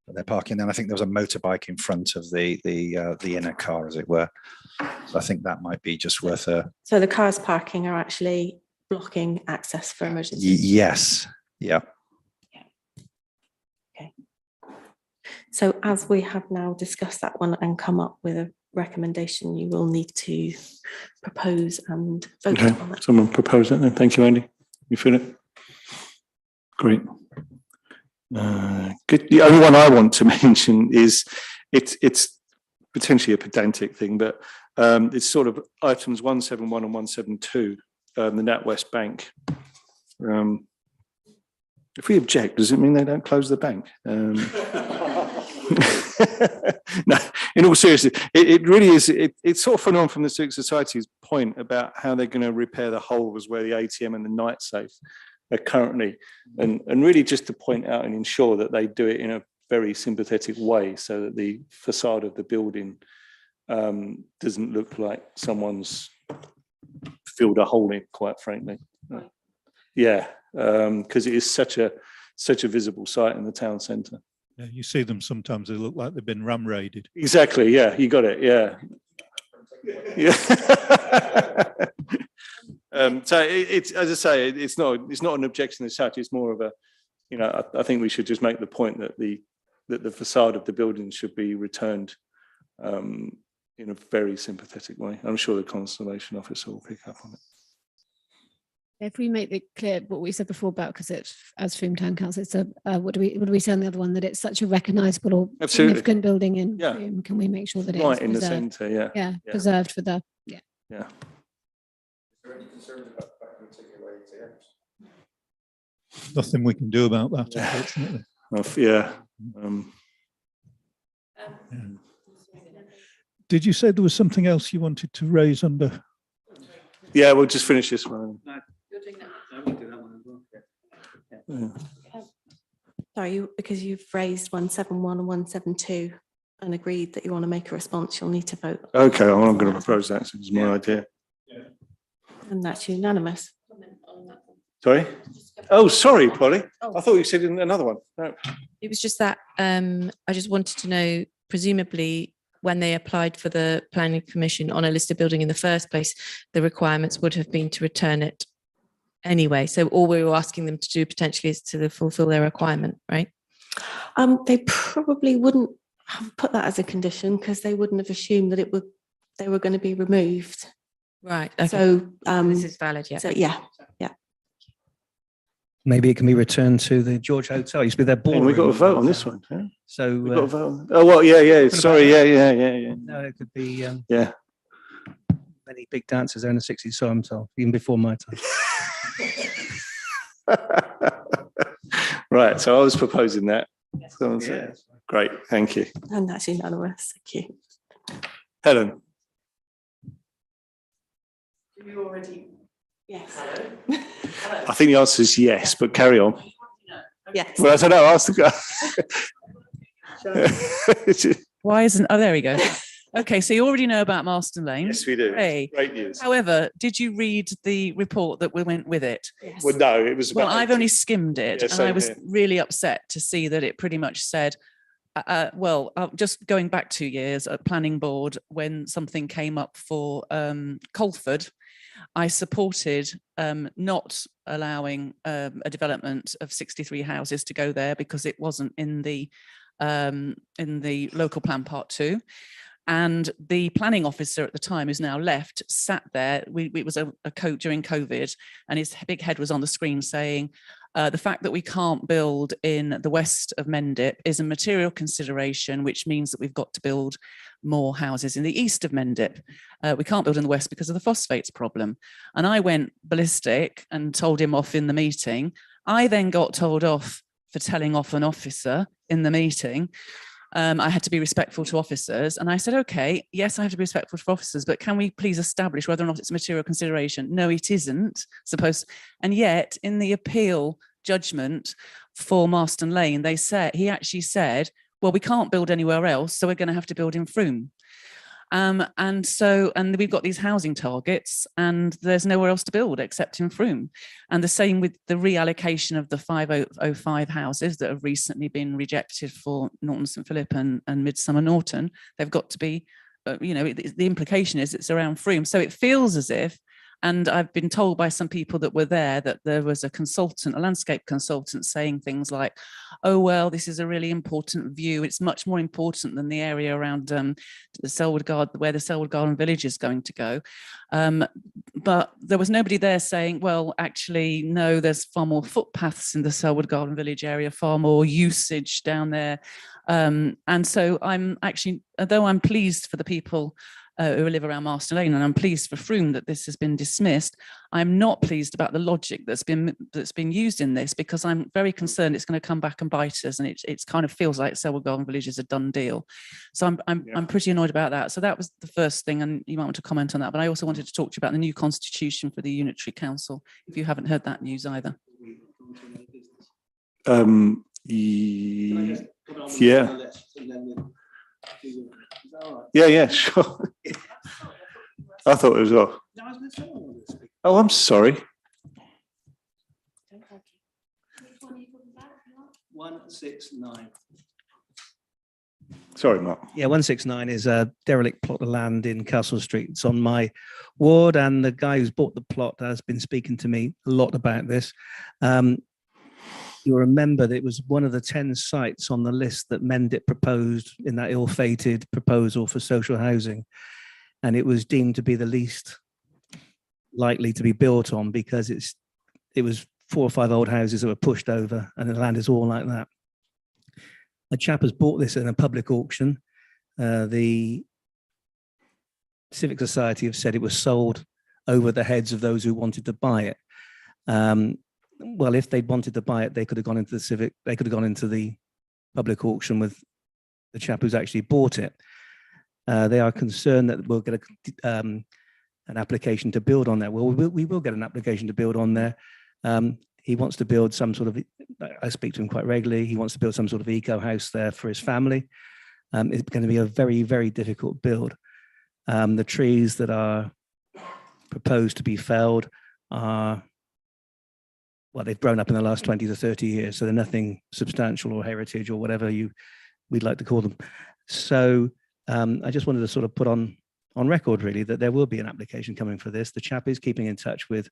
They're parking, and I think there was a motorbike in front of the inner car, as it were. So I think that might be just worth a. So the cars parking are actually blocking access for emergency. Yes. Yeah. Okay. So as we have now discussed that one and come up with a recommendation, you will need to propose and vote Okay, on that. someone propose that then. Thank you, Andy. You feel it? Great. Good. The only one I want to mention is it's potentially a pedantic thing, but it's sort of items 171 and 172, the NatWest Bank. If we object, does it mean they don't close the bank? No, in all seriousness, it really is. It's sort of following on from the Civic Society's point about how they're going to repair the holes where the ATM and the night safe are currently, and really just to point out and ensure that they do it in a very sympathetic way, so that the facade of the building doesn't look like someone's filled a hole in, quite frankly. Yeah, because it is such a visible site in the town centre. yeah, you see them sometimes, they look like they've been ram raided. Exactly. Yeah, you got it. Yeah. Yeah. So it's, as I say, it's not an objection as such. It's more of a, you know, I think we should just make the point that the facade of the building should be returned in a very sympathetic way. I'm sure the Conservation Officer will pick up on it. If we make it clear what we said before about, because it's, as Frome Town Council, it's a what do we say on the other one, that it's such a recognisable or Absolutely. significant building in Yeah. Frome, can we make sure that Right it's in the preserved? centre, yeah. Yeah, Yeah. preserved for the, Yeah. Is there any concerns about the fact that we take away ATMs? Nothing we can do about that, unfortunately. Yeah. Did you say there was something else you wanted to raise under? Yeah, we'll just finish this one. Yeah. Sorry, because you've raised 171 and 172 and agreed that you want to make a response, you'll need to vote. Okay, well, I'm going to propose that. So it's my idea. And that's unanimous. Sorry? Oh, sorry, Polly. I thought you said another one. No. It was just that I just wanted to know, presumably, when they applied for the planning commission on a listed building in the first place, the requirements would have been to return it anyway. So all we were asking them to do potentially is to fulfill their requirement, right? They probably wouldn't have put that as a condition because they wouldn't have assumed that they were going to be removed. Right. Okay. So this is valid, yeah. So yeah. Maybe it can be returned to the George Hotel. It used to be their board. We got a vote on this one. Yeah? So We got a vote. Oh, well, yeah. Sorry, yeah. no, it could be Yeah. many big dancers there in the 60s, so I'm told, even before my time. Right, so I was proposing that. So great, thank you. And that's unanimous. Thank you. Helen. You already, yes. I think the answer is yes, but carry on. Yes. Well, I don't know. Ask the guy. Why isn't, oh, there we go. Okay, so you already know about Marston Lane. Yes, we do. Hey. Great news. However, did you read the report that went with it? Yes. Well, no, it was. Well, about I've only skimmed it, Yeah, and I same was here. really upset to see that it pretty much said, just going back 2 years at planning board, when something came up for Colford, I supported not allowing a development of 63 houses to go there because it wasn't in the local plan part 2. And the planning officer at the time, who's now left, sat there. It was a code during COVID, and his big head was on the screen saying, the fact that we can't build in the west of Mendip is a material consideration, which means that we've got to build more houses in the east of Mendip. We can't build in the west because of the phosphates problem. And I went ballistic and told him off in the meeting. I then got told off for telling off an officer in the meeting. I had to be respectful to officers. And I said, okay, yes, I have to be respectful to officers, but can we please establish whether or not it's a material consideration? No, it isn't supposed. And yet in the appeal judgment for Marston Lane, he actually said, well, we can't build anywhere else, so we're going to have to build in Frome. And we've got these housing targets and there's nowhere else to build except in Frome. And the same with the reallocation of the 505 houses that have recently been rejected for Norton St Philip and Midsummer Norton. They've got to be, the implication is it's around Frome. So it feels as if, and I've been told by some people that were there that there was a landscape consultant saying things like, oh, well, this is a really important view. It's much more important than the area around the Selwood Garden, where the Selwood Garden Village is going to go. But there was nobody there saying, well, actually, no, there's far more footpaths in the Selwood Garden Village area, far more usage down there. And so I'm actually, although I'm pleased for the people who live around Marston Lane, and I'm pleased for Frome that this has been dismissed, I'm not pleased about the logic that's been used in this, because I'm very concerned it's going to come back and bite us, and it kind of feels like Selwood Garden Village is a done deal. So I'm pretty annoyed about that. So that was the first thing, and you might want to comment on that. But I also wanted to talk to you about the new constitution for the Unitary Council, if you haven't heard that news either. Yeah, sure. I thought it was off. Oh, I'm sorry. 169. Sorry, Mark. Yeah, 169 is a derelict plot of land in Castle Street. It's on my ward, and the guy who's bought the plot has been speaking to me a lot about this. You'll remember that it was one of the 10 sites on the list that Mendip proposed in that ill-fated proposal for social housing. And it was deemed to be the least likely to be built on because it was 4 or 5 old houses that were pushed over, and the land is all like that. A chap has bought this in a public auction. The Civic Society have said it was sold over the heads of those who wanted to buy it. Well, if they'd wanted to buy it, they could have gone into the public auction with the chap who's actually bought it. They are concerned that we'll get an application to build on there. Well, we will get an application to build on there. He wants to build some sort of, I speak to him quite regularly, he wants to build some sort of eco house there for his family. It's going to be a very, very difficult build. The trees that are proposed to be felled are, well, they've grown up in the last 20 to 30 years, so they're nothing substantial or heritage or whatever we'd like to call them. So I just wanted to sort of put on record, really, that there will be an application coming for this. The chap is keeping in touch with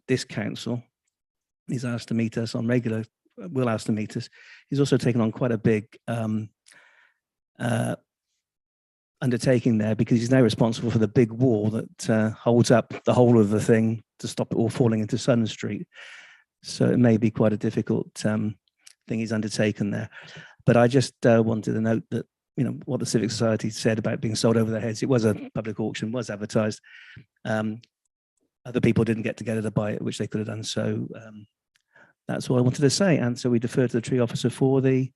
this council. He's asked to meet us on regular, will ask to meet us. He's also taken on quite a big undertaking there, because he's now responsible for the big wall that holds up the whole of the thing to stop it all falling into Sun Street. So it may be quite a difficult thing he's undertaken there. But I just wanted to note that, what the Civic Society said about being sold over their heads. It was a public auction, was advertised. Other people didn't get together to buy it, which they could have done. So that's all I wanted to say. And so we defer to the tree officer for the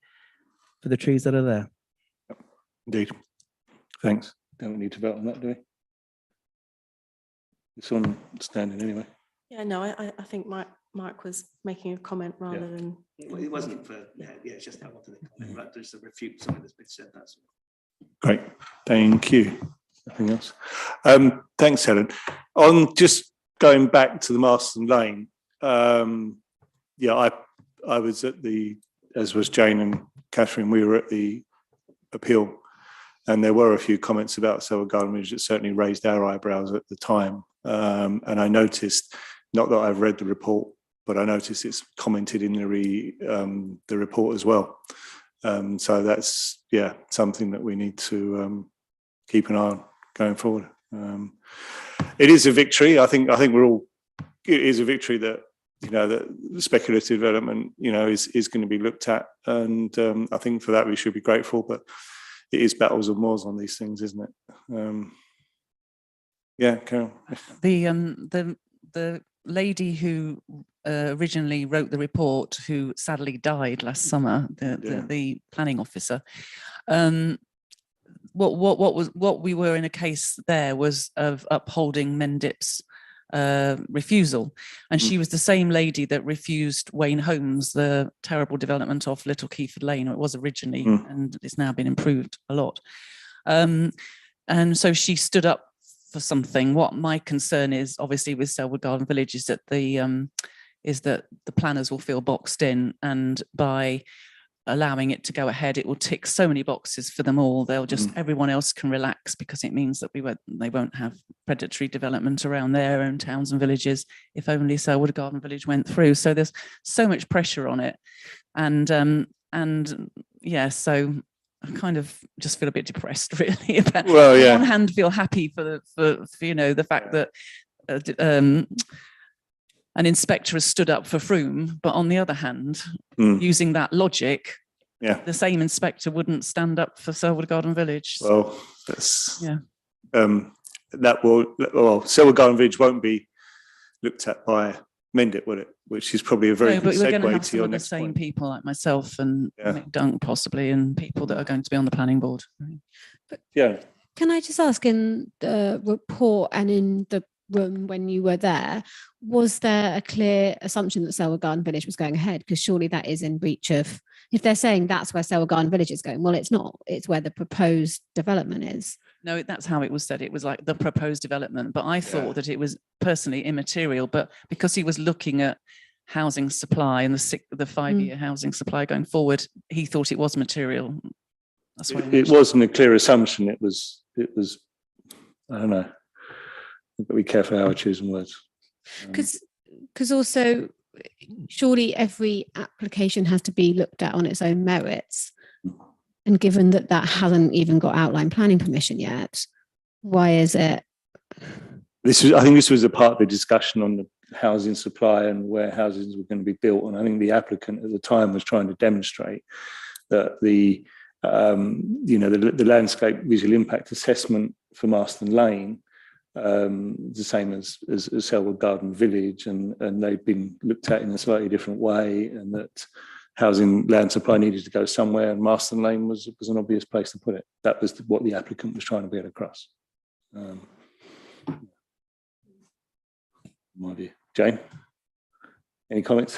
trees that are there. Indeed. Thanks. Don't we need to vote on that, do we? It's on standing anyway. Yeah, no, I think Mark was making a comment rather than. It wasn't for, yeah, it's just I wanted to comment, right, just to refute something that's been said, that's all. Great, thank you. Nothing else. Thanks, Helen. On just going back to the Marston Lane, yeah, I was at the, as was Jane and Catherine, we were at the appeal, and there were a few comments about Selwood Garden Village that certainly raised our eyebrows at the time. And I noticed, not that I've read the report, but I noticed it's commented in the report as well. So that's, yeah, something that we need to keep an eye on going forward. It is a victory. I think we're all, it is a victory that, you know, that speculative development, you know, is going to be looked at. And I think for that we should be grateful, but it is battles and wars on these things, isn't it? Yeah, Carol. The lady who originally wrote the report, who sadly died last summer, the planning officer. What we were in a case there was of upholding Mendip's refusal, and she was the same lady that refused Wayne Holmes, the terrible development off Little Keyford Lane. It was originally, and it's now been improved a lot. And so she stood up for something. What my concern is, obviously, with Selwood Garden Village is that the planners will feel boxed in, and by allowing it to go ahead, it will tick so many boxes for them all. They'll just, everyone else can relax, because it means that they won't have predatory development around their own towns and villages, if only Selwood Garden Village went through. So there's so much pressure on it. And yeah, so I kind of just feel a bit depressed, really, about, on one hand, feel happy for you know, the fact that an inspector has stood up for Frome, but on the other hand, using that logic, the same inspector wouldn't stand up for Selwood Garden Village. Well, that's Selwood Garden Village won't be looked at by Mendip, will it? Which is probably a very good but we're going to segue have to some your of the next same point. people like myself and Mick Dunk possibly, and people that are going to be on the planning board. Yeah. Can I just ask, in the report and in the room when you were there, was there a clear assumption that Selwood Garden Village was going ahead? Because surely that is in breach of, if they're saying that's where Selwood Garden Village is going, well, it's not, it's where the proposed development is. No, that's how it was said. It was like the proposed development, but I thought that it was personally immaterial, but because he was looking at housing supply and the 5-year housing supply going forward, he thought it was material. That's why It wasn't a clear assumption. It was, I don't know. We've got to be careful how we're choosing words. Because also, surely every application has to be looked at on its own merits. And given that that hasn't even got outline planning permission yet, why is it? I think this was a part of the discussion on the housing supply and where houses were going to be built. And I think the applicant at the time was trying to demonstrate that the landscape visual impact assessment for Marston Lane, the same as Selwood Garden Village, and they've been looked at in a slightly different way, and that housing land supply needed to go somewhere, and Marston Lane was an obvious place to put it. That was what the applicant was trying to get across. My view. Jane, any comments?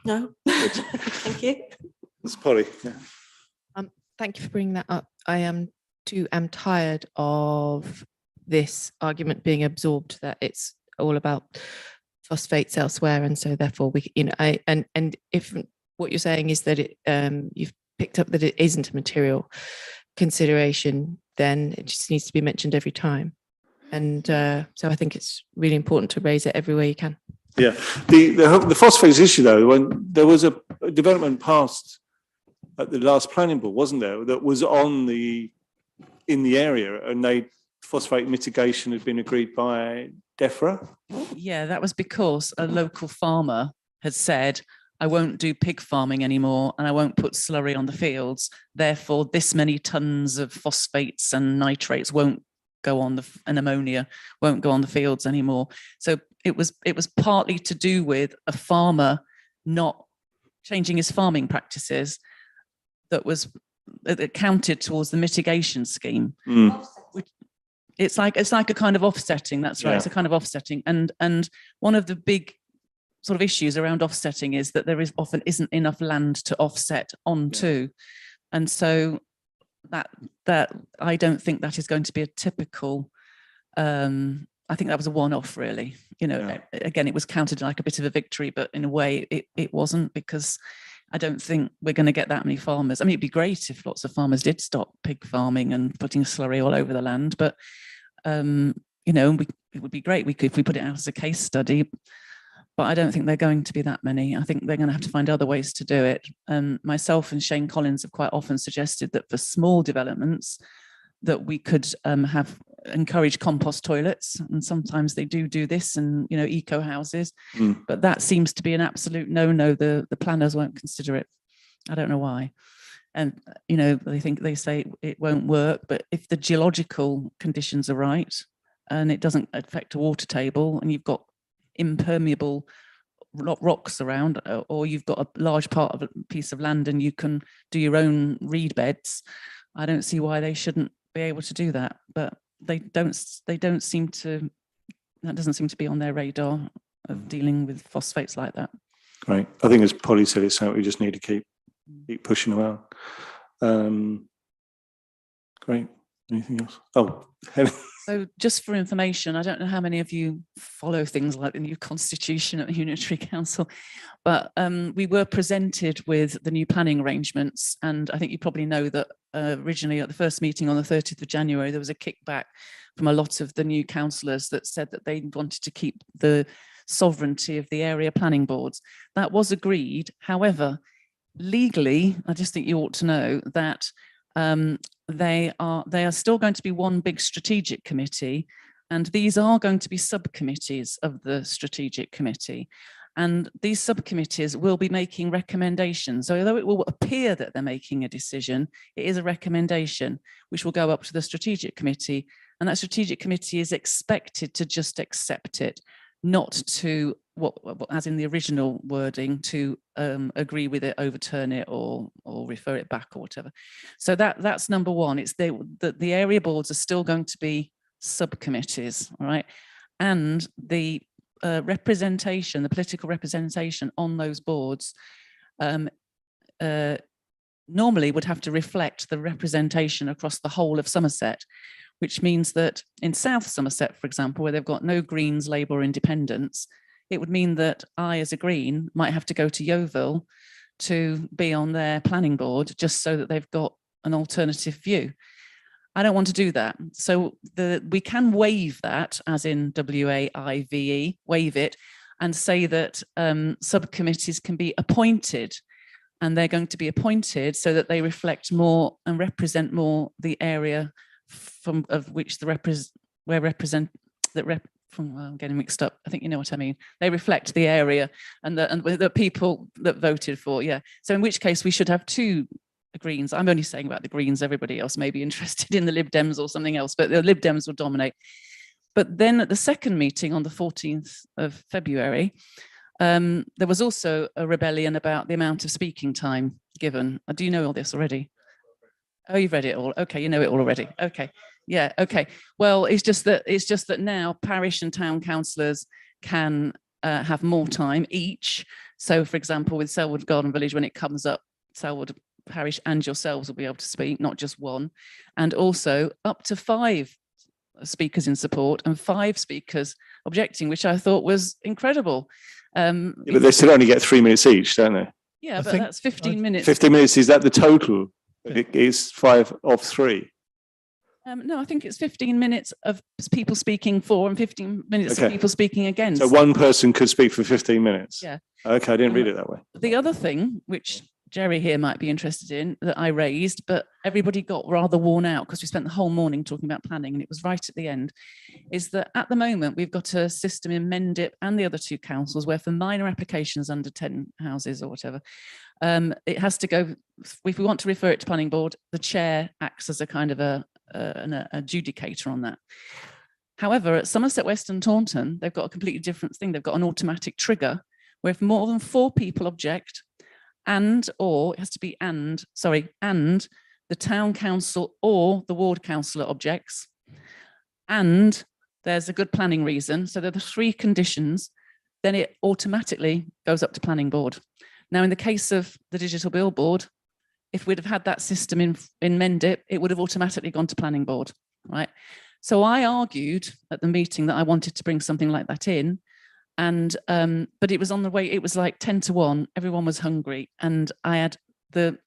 No. Thank you. It's Polly. Thank you for bringing that up. I am tired of this argument being absorbed that it's all about phosphates elsewhere, and so therefore we, you know, and if what you're saying is that you've picked up that it isn't a material consideration, then it just needs to be mentioned every time. And so I think it's really important to raise it everywhere you can. Yeah, the phosphates issue though, when there was a development passed at the last planning board, wasn't there, that was in the area, and phosphate mitigation had been agreed by DEFRA? Yeah, that was because a local farmer had said, I won't do pig farming anymore and I won't put slurry on the fields. Therefore, this many tons of phosphates and nitrates won't go on and ammonia won't go on the fields anymore. So it was partly to do with a farmer not changing his farming practices that counted towards the mitigation scheme. It's like a kind of offsetting. That's right. Yeah. It's a kind of offsetting. And one of the big sort of issues around offsetting is that there often isn't enough land to offset onto. And so that I don't think that is going to be a typical, I think that was a one-off really. You know, again, it was counted like a bit of a victory, but in a way it wasn't, because I don't think we're going to get that many farmers. I mean, it'd be great if lots of farmers did stop pig farming and putting slurry all over the land, but you know, it would be great if we put it out as a case study, but I don't think they're going to be that many. I think they're going to have to find other ways to do it. Myself and Shane Collins have quite often suggested that for small developments that we could encourage compost toilets, and sometimes they do this, and you know, eco houses, but that seems to be an absolute no. The planners won't consider it. I don't know why. And you know, they say it won't work, but if the geological conditions are right and it doesn't affect a water table, and you've got impermeable rocks around, or you've got a large part of a piece of land and you can do your own reed beds, I don't see why they shouldn't be able to do that. But they don't seem to, that doesn't seem to be on their radar of dealing with phosphates like that. Great. I think as Polly said, it's something we just need to keep pushing around. Great. Anything else? Oh, Helen. So just for information, I don't know how many of you follow things like the new constitution at the Unitary Council, but we were presented with the new planning arrangements. And I think you probably know that originally at the first meeting on the 30th of January, there was a kickback from a lot of the new councillors that said that they wanted to keep the sovereignty of the area planning boards. That was agreed. However, legally, I just think you ought to know that they are still going to be one big strategic committee, and these are going to be subcommittees of the strategic committee, and these subcommittees will be making recommendations. So although it will appear that they're making a decision, it is a recommendation which will go up to the strategic committee, and that strategic committee is expected to just accept it, not to what as in the original wording, to agree with it, overturn it, or refer it back or whatever. So that's number one. It's the area boards are still going to be subcommittees, all right, and the representation, the political representation on those boards normally would have to reflect the representation across the whole of Somerset, which means that in South Somerset, for example, where they've got no Greens, Labour or Independents, it would mean that I, as a Green, might have to go to Yeovil to be on their planning board just so that they've got an alternative view. I don't want to do that. So we can waive that, as in WAIVE, waive it, and say that subcommittees can be appointed, and they're going to be appointed so that they reflect more and represent more the area of which I'm getting mixed up. I think you know what I mean. They reflect the area and the people that voted for. Yeah. So in which case we should have two Greens. I'm only saying about the Greens. Everybody else may be interested in the Lib Dems or something else, but the Lib Dems will dominate. But then at the second meeting on the 14th of February, there was also a rebellion about the amount of speaking time given. Do you know all this already? Oh, you've read it all. Okay, you know it all already. Okay. Yeah, okay. Well, it's just that now parish and town councillors can have more time each. So, for example, with Selwood Garden Village, when it comes up, Selwood Parish and yourselves will be able to speak, not just one. And also up to 5 speakers in support and 5 speakers objecting, which I thought was incredible. Yeah, but they still only get 3 minutes each, don't they? Yeah, but that's 15 minutes. 15 minutes, is that the total? It's 5 of 3. No, I think it's 15 minutes of people speaking for and 15 minutes of people speaking against. So one person could speak for 15 minutes? Yeah. Okay, I didn't read it that way. The other thing, which Jerry here might be interested in, that I raised, but everybody got rather worn out because we spent the whole morning talking about planning and it was right at the end, is that at the moment we've got a system in Mendip and the other 2 councils where for minor applications under 10 houses or whatever, it has to go, if we want to refer it to planning board, the chair acts as a kind of an adjudicator on that. However, at Somerset West and Taunton, they've got a completely different thing. They've got an automatic trigger where if more than 4 people object, and the town council or the ward councillor objects, and there's a good planning reason. So there are the three conditions, then it automatically goes up to planning board. Now, in the case of the digital billboard, if we'd have had that system in Mendip, it would have automatically gone to planning board, right? So I argued at the meeting that I wanted to bring something like that in, and but it was on the way. It was like 10 to 1. Everyone was hungry, and I had the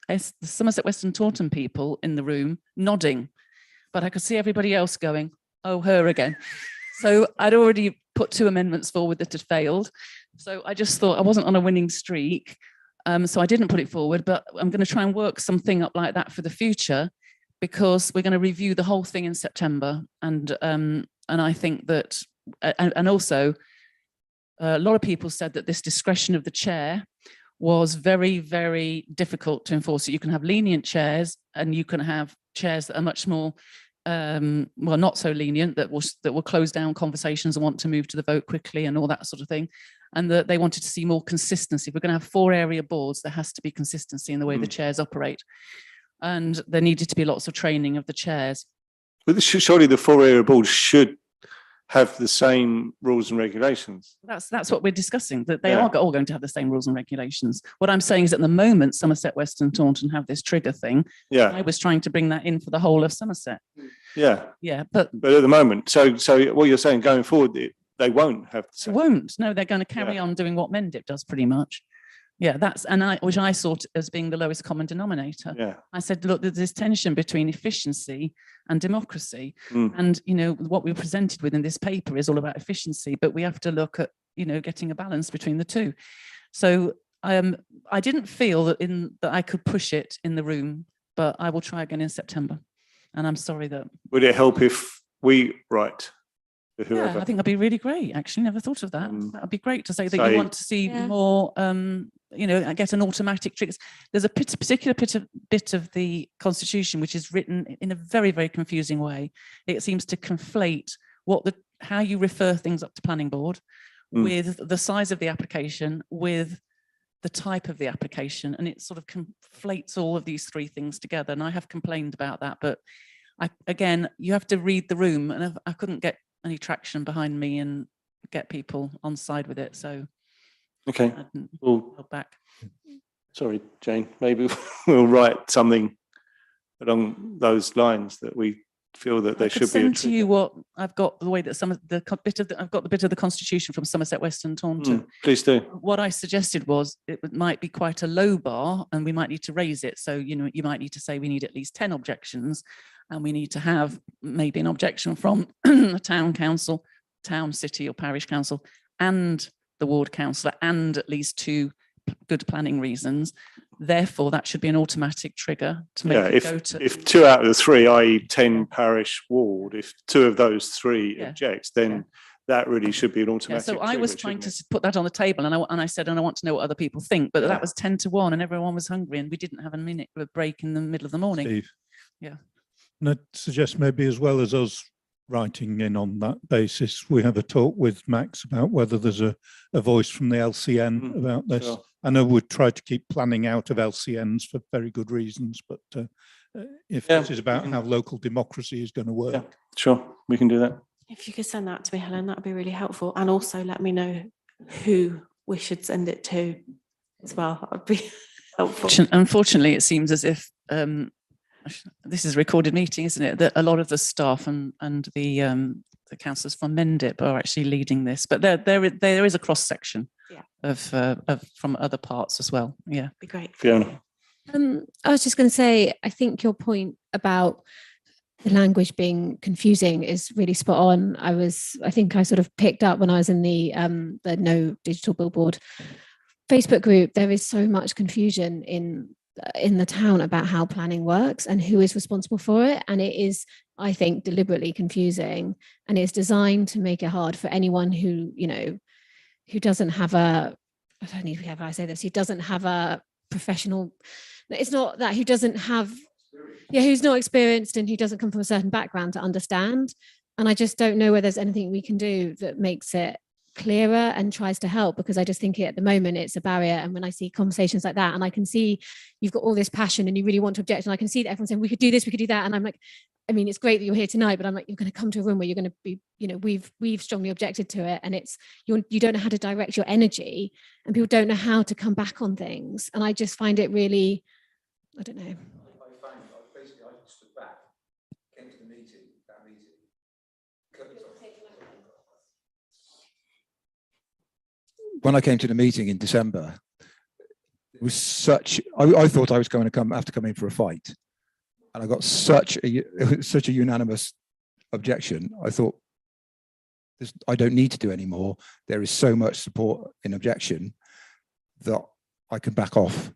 Somerset Western Taunton people in the room nodding, but I could see everybody else going, "Oh, her again." So I'd already put 2 amendments forward that had failed. So I just thought I wasn't on a winning streak. So I didn't put it forward, but I'm going to try and work something up like that for the future, because we're going to review the whole thing in September. And I think that, and also a lot of people said that this discretion of the chair was very, very difficult to enforce. So you can have lenient chairs, and you can have chairs that are much more well, not so lenient, that will close down conversations and want to move to the vote quickly and all that sort of thing. And that they wanted to see more consistency. If we're going to have 4 area boards, there has to be consistency in the way the chairs operate. And there needed to be lots of training of the chairs. But surely the 4 area boards should have the same rules and regulations. That's what we're discussing, that they are all going to have the same rules and regulations. What I'm saying is, at the moment, Somerset West and Taunton have this trigger thing. Yeah. I was trying to bring that in for the whole of Somerset. Yeah. Yeah, but at the moment, so what you're saying going forward, they won't have the same. Won't. No, they're going to carry on doing what Mendip does pretty much. Yeah, which I saw as being the lowest common denominator. Yeah. I said, look, there's this tension between efficiency and democracy. And, you know, what we presented with in this paper is all about efficiency, but we have to look at, you know, getting a balance between the two. So I didn't feel that I could push it in the room, but I will try again in September. And I'm sorry that. Would it help if we write? Yeah, I think that'd be really great. Actually, never thought of that. That would be great to say that you want to see more, you know, get an automatic trigger. There's a particular bit of the Constitution which is written in a very, very confusing way. It seems to conflate how you refer things up to planning board with the size of the application, with the type of the application, and it sort of conflates all of these 3 things together. And I have complained about that, but again, you have to read the room, and I couldn't get any traction behind me and get people on side with it. So okay, well, back. Sorry, Jane, maybe we'll write something along those lines that we feel that there should be. Send to you what I've got, the way that I've got the bit of the Constitution from Somerset West and Taunton. Please do. What I suggested was it might be quite a low bar, and we might need to raise it. So, you know, you might need to say we need at least 10 objections, and we need to have maybe an objection from the town council, town, city or parish council, and the ward councillor, and at least 2 good planning reasons. Therefore, that should be an automatic trigger to make it go to. If 2 out of the 3, i.e. 10 parish ward, if 2 of those 3 object, then that really should be an automatic so I trigger, was trying to put that on the table, and I said, and I want to know what other people think, but that was 10 to 1, and everyone was hungry, and we didn't have a minute of a break in the middle of the morning. Steve. Yeah. And I'd suggest maybe, as well as us writing in on that basis, we have a talk with Max about whether there's a voice from the LCN about this. Sure. I know we'd try to keep planning out of LCNs for very good reasons, but if this is about how local democracy is going to work. Yeah, sure, we can do that. If you could send that to me, Helen, that would be really helpful. And also let me know who we should send it to as well. That would be helpful. Unfortunately, it seems as if this is a recorded meeting, isn't it? That a lot of the staff and the councillors from Mendip are actually leading this, but there is a cross section of from other parts as well. Yeah, be great. Fiona. I was just going to say, I think your point about the language being confusing is really spot on. I think I sort of picked up when I was in the No Digital Billboard Facebook group. There is so much confusion in the town about how planning works and who is responsible for it, and it is, I think, deliberately confusing, and it's designed to make it hard for anyone who, you know, who doesn't have a, I don't know how I say this, who doesn't have a professional, it's not that, who doesn't have, who's not experienced and who doesn't come from a certain background to understand. And I just don't know whether there's anything we can do that makes it clearer and tries to help, because I just think at the moment it's a barrier. And when I see conversations like that, and I can see you've got all this passion and you really want to object, and I can see that everyone's saying we could do this, we could do that, and I'm like, I mean, it's great that you're here tonight, but I'm like, you're going to come to a room where you're going to be, you know, we've strongly objected to it, and it's you don't know how to direct your energy, and people don't know how to come back on things, and I just find it really, I don't know. Basically, I stood back, came to the meeting, that meeting. When I came to the meeting in December, it was such, I thought I was going to have to come in for a fight. And I got such a unanimous objection. I thought, I don't need to do any more. There is so much support in objection that I can back off.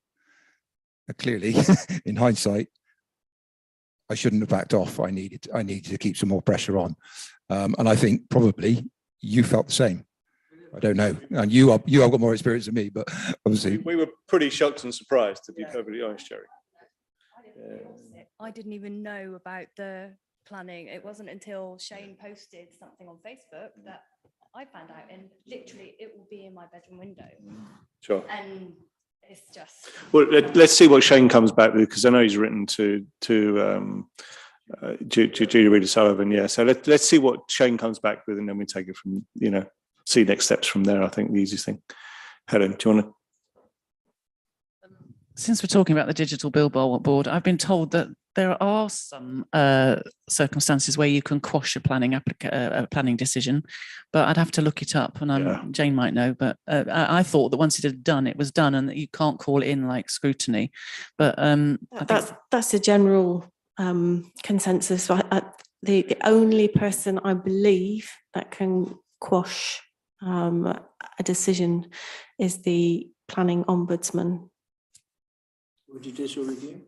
And clearly, in hindsight, I shouldn't have backed off. I needed to keep some more pressure on. And I think probably you felt the same. I don't know. And you have got more experience than me, but obviously. We were pretty shocked and surprised, to be perfectly honest, Jerry. I didn't even know about the planning. It wasn't until Shane posted something on Facebook that I found out, and literally it will be in my bedroom window. Sure. And it's just. Well, let's see what Shane comes back with, because I know he's written to Julie Reader-Sullivan. Yeah. So let's see what Shane comes back with, and then we take it from, see next steps from there. I think the easiest thing. Helen, do you want to? Since we're talking about the digital billboard board, I've been told that there are some circumstances where you can quash a planning decision, but I'd have to look it up, and Jane might know. But I thought that once it had done, it was done, and that you can't call it in like scrutiny. But that's a general consensus. The only person I believe that can quash a decision is the planning ombudsman. Or judicial review?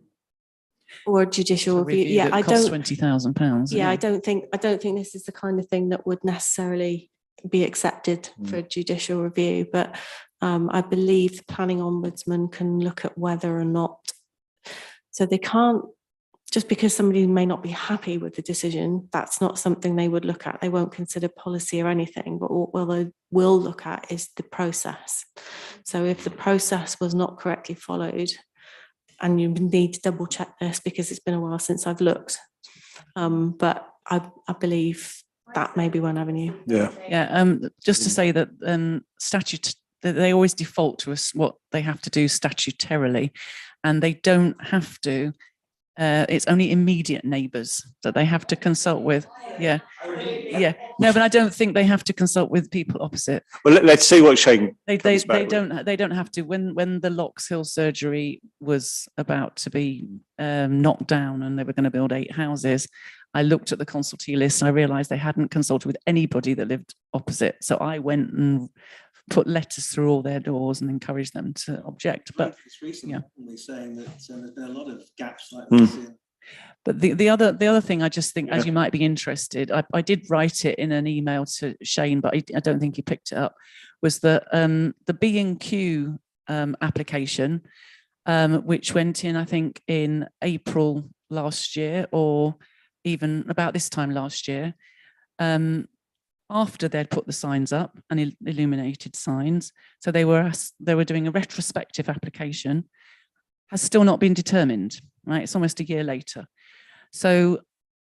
Or judicial review. Yeah, I don't. £20,000. Yeah, I don't think this is the kind of thing that would necessarily be accepted for judicial review. But I believe the planning ombudsman can look at whether or not. So they can't, just because somebody may not be happy with the decision, that's not something they would look at. They won't consider policy or anything, but what they will look at is the process. So if the process was not correctly followed, and you need to double check this because it's been a while since I've looked, but I believe that may be one avenue. Yeah. Just to say that statute, they always default to what they have to do statutorily, and they don't have to. It's only immediate neighbours that they have to consult with. Yeah. No, but I don't think they have to consult with people opposite. Well, let's see what Shane. They don't have to. When the Locks Hill surgery was about to be knocked down and they were going to build 8 houses, I looked at the consultee list and I realised they hadn't consulted with anybody that lived opposite. So I went and put letters through all their doors and encouraged them to object. But recently saying that there's been a lot of gaps like this. But the other thing, I just think, as you might be interested, I did write it in an email to Shane, but I don't think he picked it up, was that the B&Q application, which went in, I think, in April last year, or even about this time last year, after they'd put the signs up and illuminated signs. So they were doing a retrospective application, has still not been determined, right? It's almost a year later. So,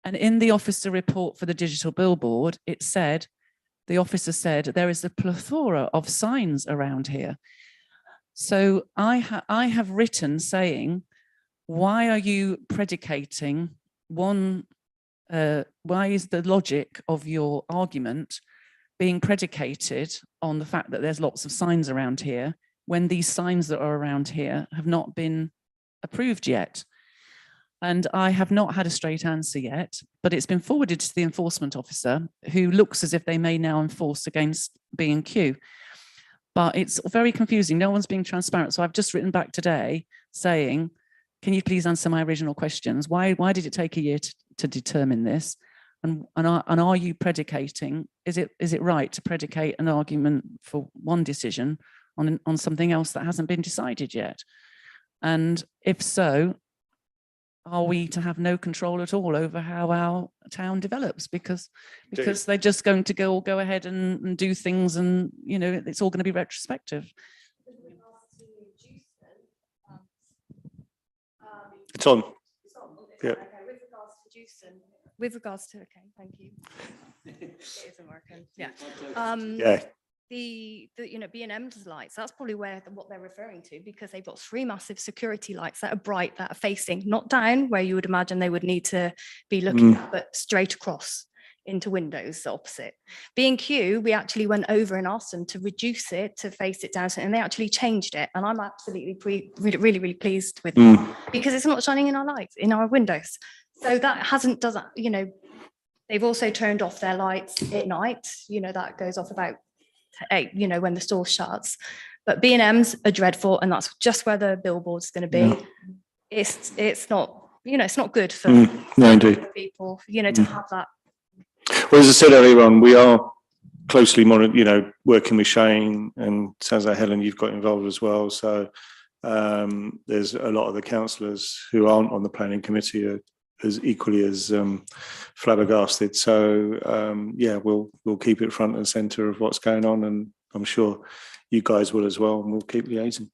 and in the officer report for the digital billboard, the officer said, there is a plethora of signs around here. So I have written saying, why are you predicating why is the logic of your argument being predicated on the fact that there's lots of signs around here when these signs that are around here have not been approved yet? And I have not had a straight answer yet, but it's been forwarded to the enforcement officer, who looks as if they may now enforce against B&Q. But it's very confusing. No one's being transparent. So I've just written back today saying, can you please answer my original questions? Why did it take a year to determine this? And are you predicating, is it right to predicate an argument for one decision on something else that hasn't been decided yet? And if so, are we to have no control at all over how our town develops? Because they're just going to go ahead and do things, and it's all going to be retrospective. It's on. Yeah. Okay, with regards to Jewson, with regards to, okay, thank you. It isn't working, yeah. Yeah. The B&M's lights, that's probably what they're referring to, because they've got 3 massive security lights that are bright, that are facing not down where you would imagine they would need to be looking at, but straight across into windows opposite. B&Q, we actually went over and asked them to reduce it, to face it down, and they actually changed it. And I'm absolutely really pleased with it, because it's not shining in our lights, in our windows. So that doesn't, they've also turned off their lights at night, that goes off about 8, when the store shuts. But B&M's are dreadful, and that's just where the billboard's going to be. Yeah. It's not, it's not good for, for people, to have that. Well, as I said earlier on, we are closely working with Shane, and sounds like Helen, you've got involved as well. So there's a lot of the councillors who aren't on the planning committee are as equally as flabbergasted. So yeah, we'll keep it front and centre of what's going on, and I'm sure you guys will as well, and we'll keep liaising.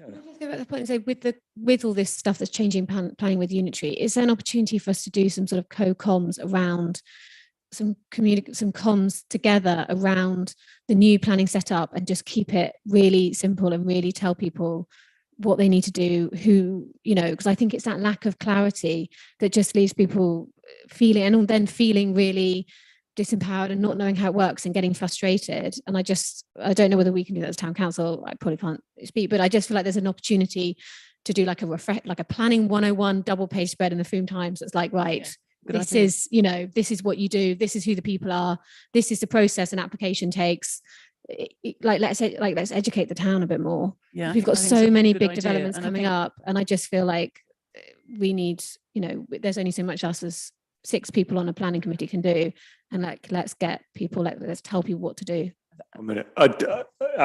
Can I just go back to the point and say, with all this stuff that's changing planning with Unitary, is there an opportunity for us to do some sort of co-coms around some comms together around the new planning setup, and just keep it really simple and really tell people what they need to do, who, because I think it's that lack of clarity that just leaves people feeling, and then feeling really disempowered and not knowing how it works and getting frustrated. And I don't know whether we can do that as town council. I probably can't speak, but I just feel like there's an opportunity to do like a planning 101 double page spread in the Foom Times. It's like, right, this is what you do. This is who the people are. This is the process an application takes. Let's educate the town a bit more. Yeah, we've got so many big developments coming up, and I just feel like we need, there's only so much us as 6 people on a planning committee can do, and let's get people, let's tell people what to do. A minute. I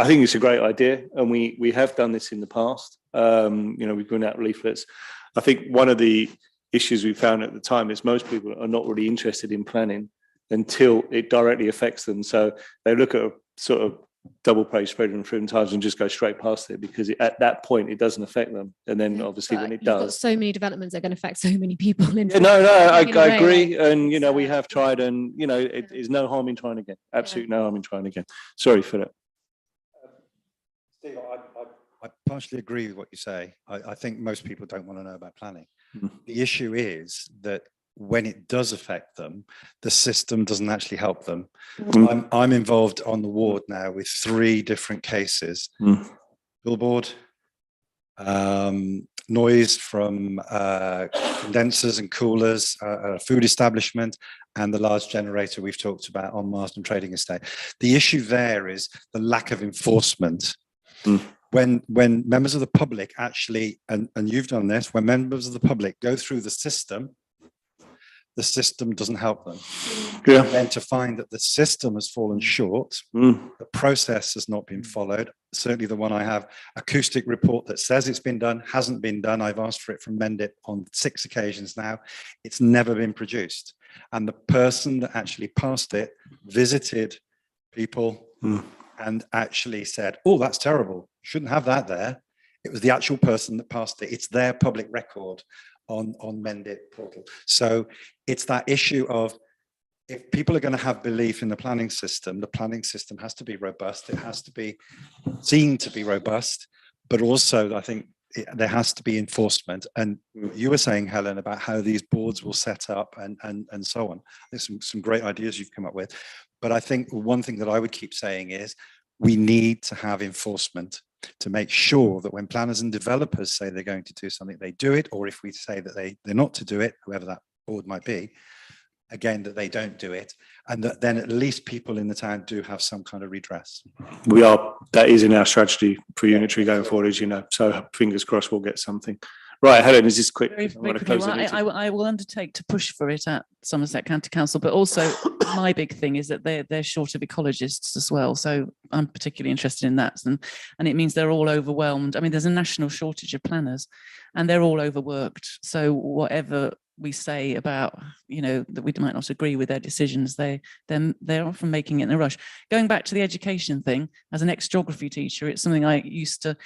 think it's a great idea, and we have done this in the past. We've given out leaflets. I think one of the issues we found at the time is most people are not really interested in planning until it directly affects them. So they look at a sort of double page spread in Foom Times and just go straight past it, because at that point it doesn't affect them. And then obviously when it You've got does, so many developments that are going to affect so many people. I agree. And we have tried, and it is no harm in trying again. Absolutely no harm in trying again. Sorry, Philip. Steve, I partially agree with what you say. I think most people don't want to know about planning. The issue is that when it does affect them, the system doesn't actually help them. I'm involved on the ward now with 3 different cases. Billboard, noise from condensers and coolers, a food establishment, and the large generator we've talked about on Marsden Trading Estate. The issue there is the lack of enforcement. When members of the public actually, and you've done this, when members of the public go through the system doesn't help them. Yeah. And then to find that the system has fallen short, the process has not been followed. Certainly the one I have, acoustic report that says it's been done, hasn't been done. I've asked for it from Mendip on 6 occasions now. It's never been produced. And the person that actually passed it visited people and actually said, oh, that's terrible. Shouldn't have that there. It was the actual person that passed it. It's their public record on Mendip portal. So it's that issue of, if people are going to have belief in the planning system has to be robust. It has to be seen to be robust, but also I think there has to be enforcement. And you were saying, Helen, about how these boards will set up and so on. There's some great ideas you've come up with. But I think one thing that I would keep saying is we need to have enforcement to make sure that when planners and developers say they're going to do something, they do it, or if we say that they're not to do it, whoever that board might be, again, that they don't do it, and that then at least people in the town do have some kind of redress. That is in our strategy for Unitary going forward, as you know, so fingers crossed we'll get something. Right, Helen, is this quick? I will undertake to push for it at Somerset County Council, but also my big thing is that they're short of ecologists as well. So I'm particularly interested in that. And it means they're all overwhelmed. I mean, there's a national shortage of planners and they're all overworked. So whatever we say about, that we might not agree with their decisions, they're often making it in a rush. Going back to the education thing, as an ex-geography teacher, it's something I used to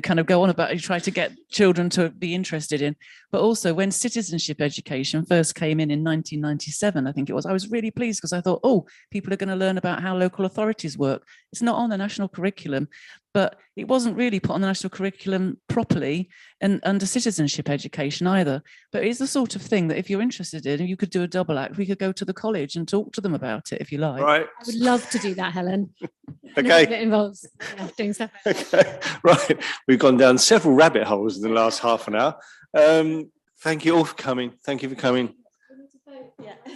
kind of go on about, you try to get children to be interested in. But also when citizenship education first came in 1997, I think it was, I was really pleased because I thought, oh, people are going to learn about how local authorities work. It's not on the national curriculum, but it wasn't really put on the national curriculum properly and under citizenship education either. But it's the sort of thing that if you're interested in, you could do a double act. We could go to the college and talk to them about it if you like. Right. I would love to do that, Helen. Okay. It involves doing stuff. Okay. Right. We've gone down several rabbit holes in the last half an hour. Thank you all for coming. Thank you for coming.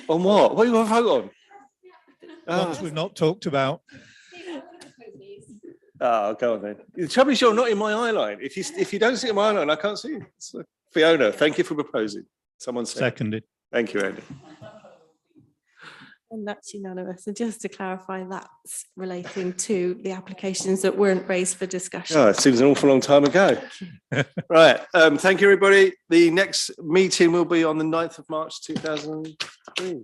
On what? What do you want to vote on? Ones we've not talked about. Oh, go on then. The trouble is you're not in my eye line. If you don't sit in my eye line, I can't see you. So, Fiona, thank you for proposing. Someone Seconded. Thank you, Andy. And that's unanimous. And just to clarify, that's relating to the applications that weren't raised for discussion. Oh, it seems an awful long time ago. Right. Thank you, everybody. The next meeting will be on the 9th of March, 2003.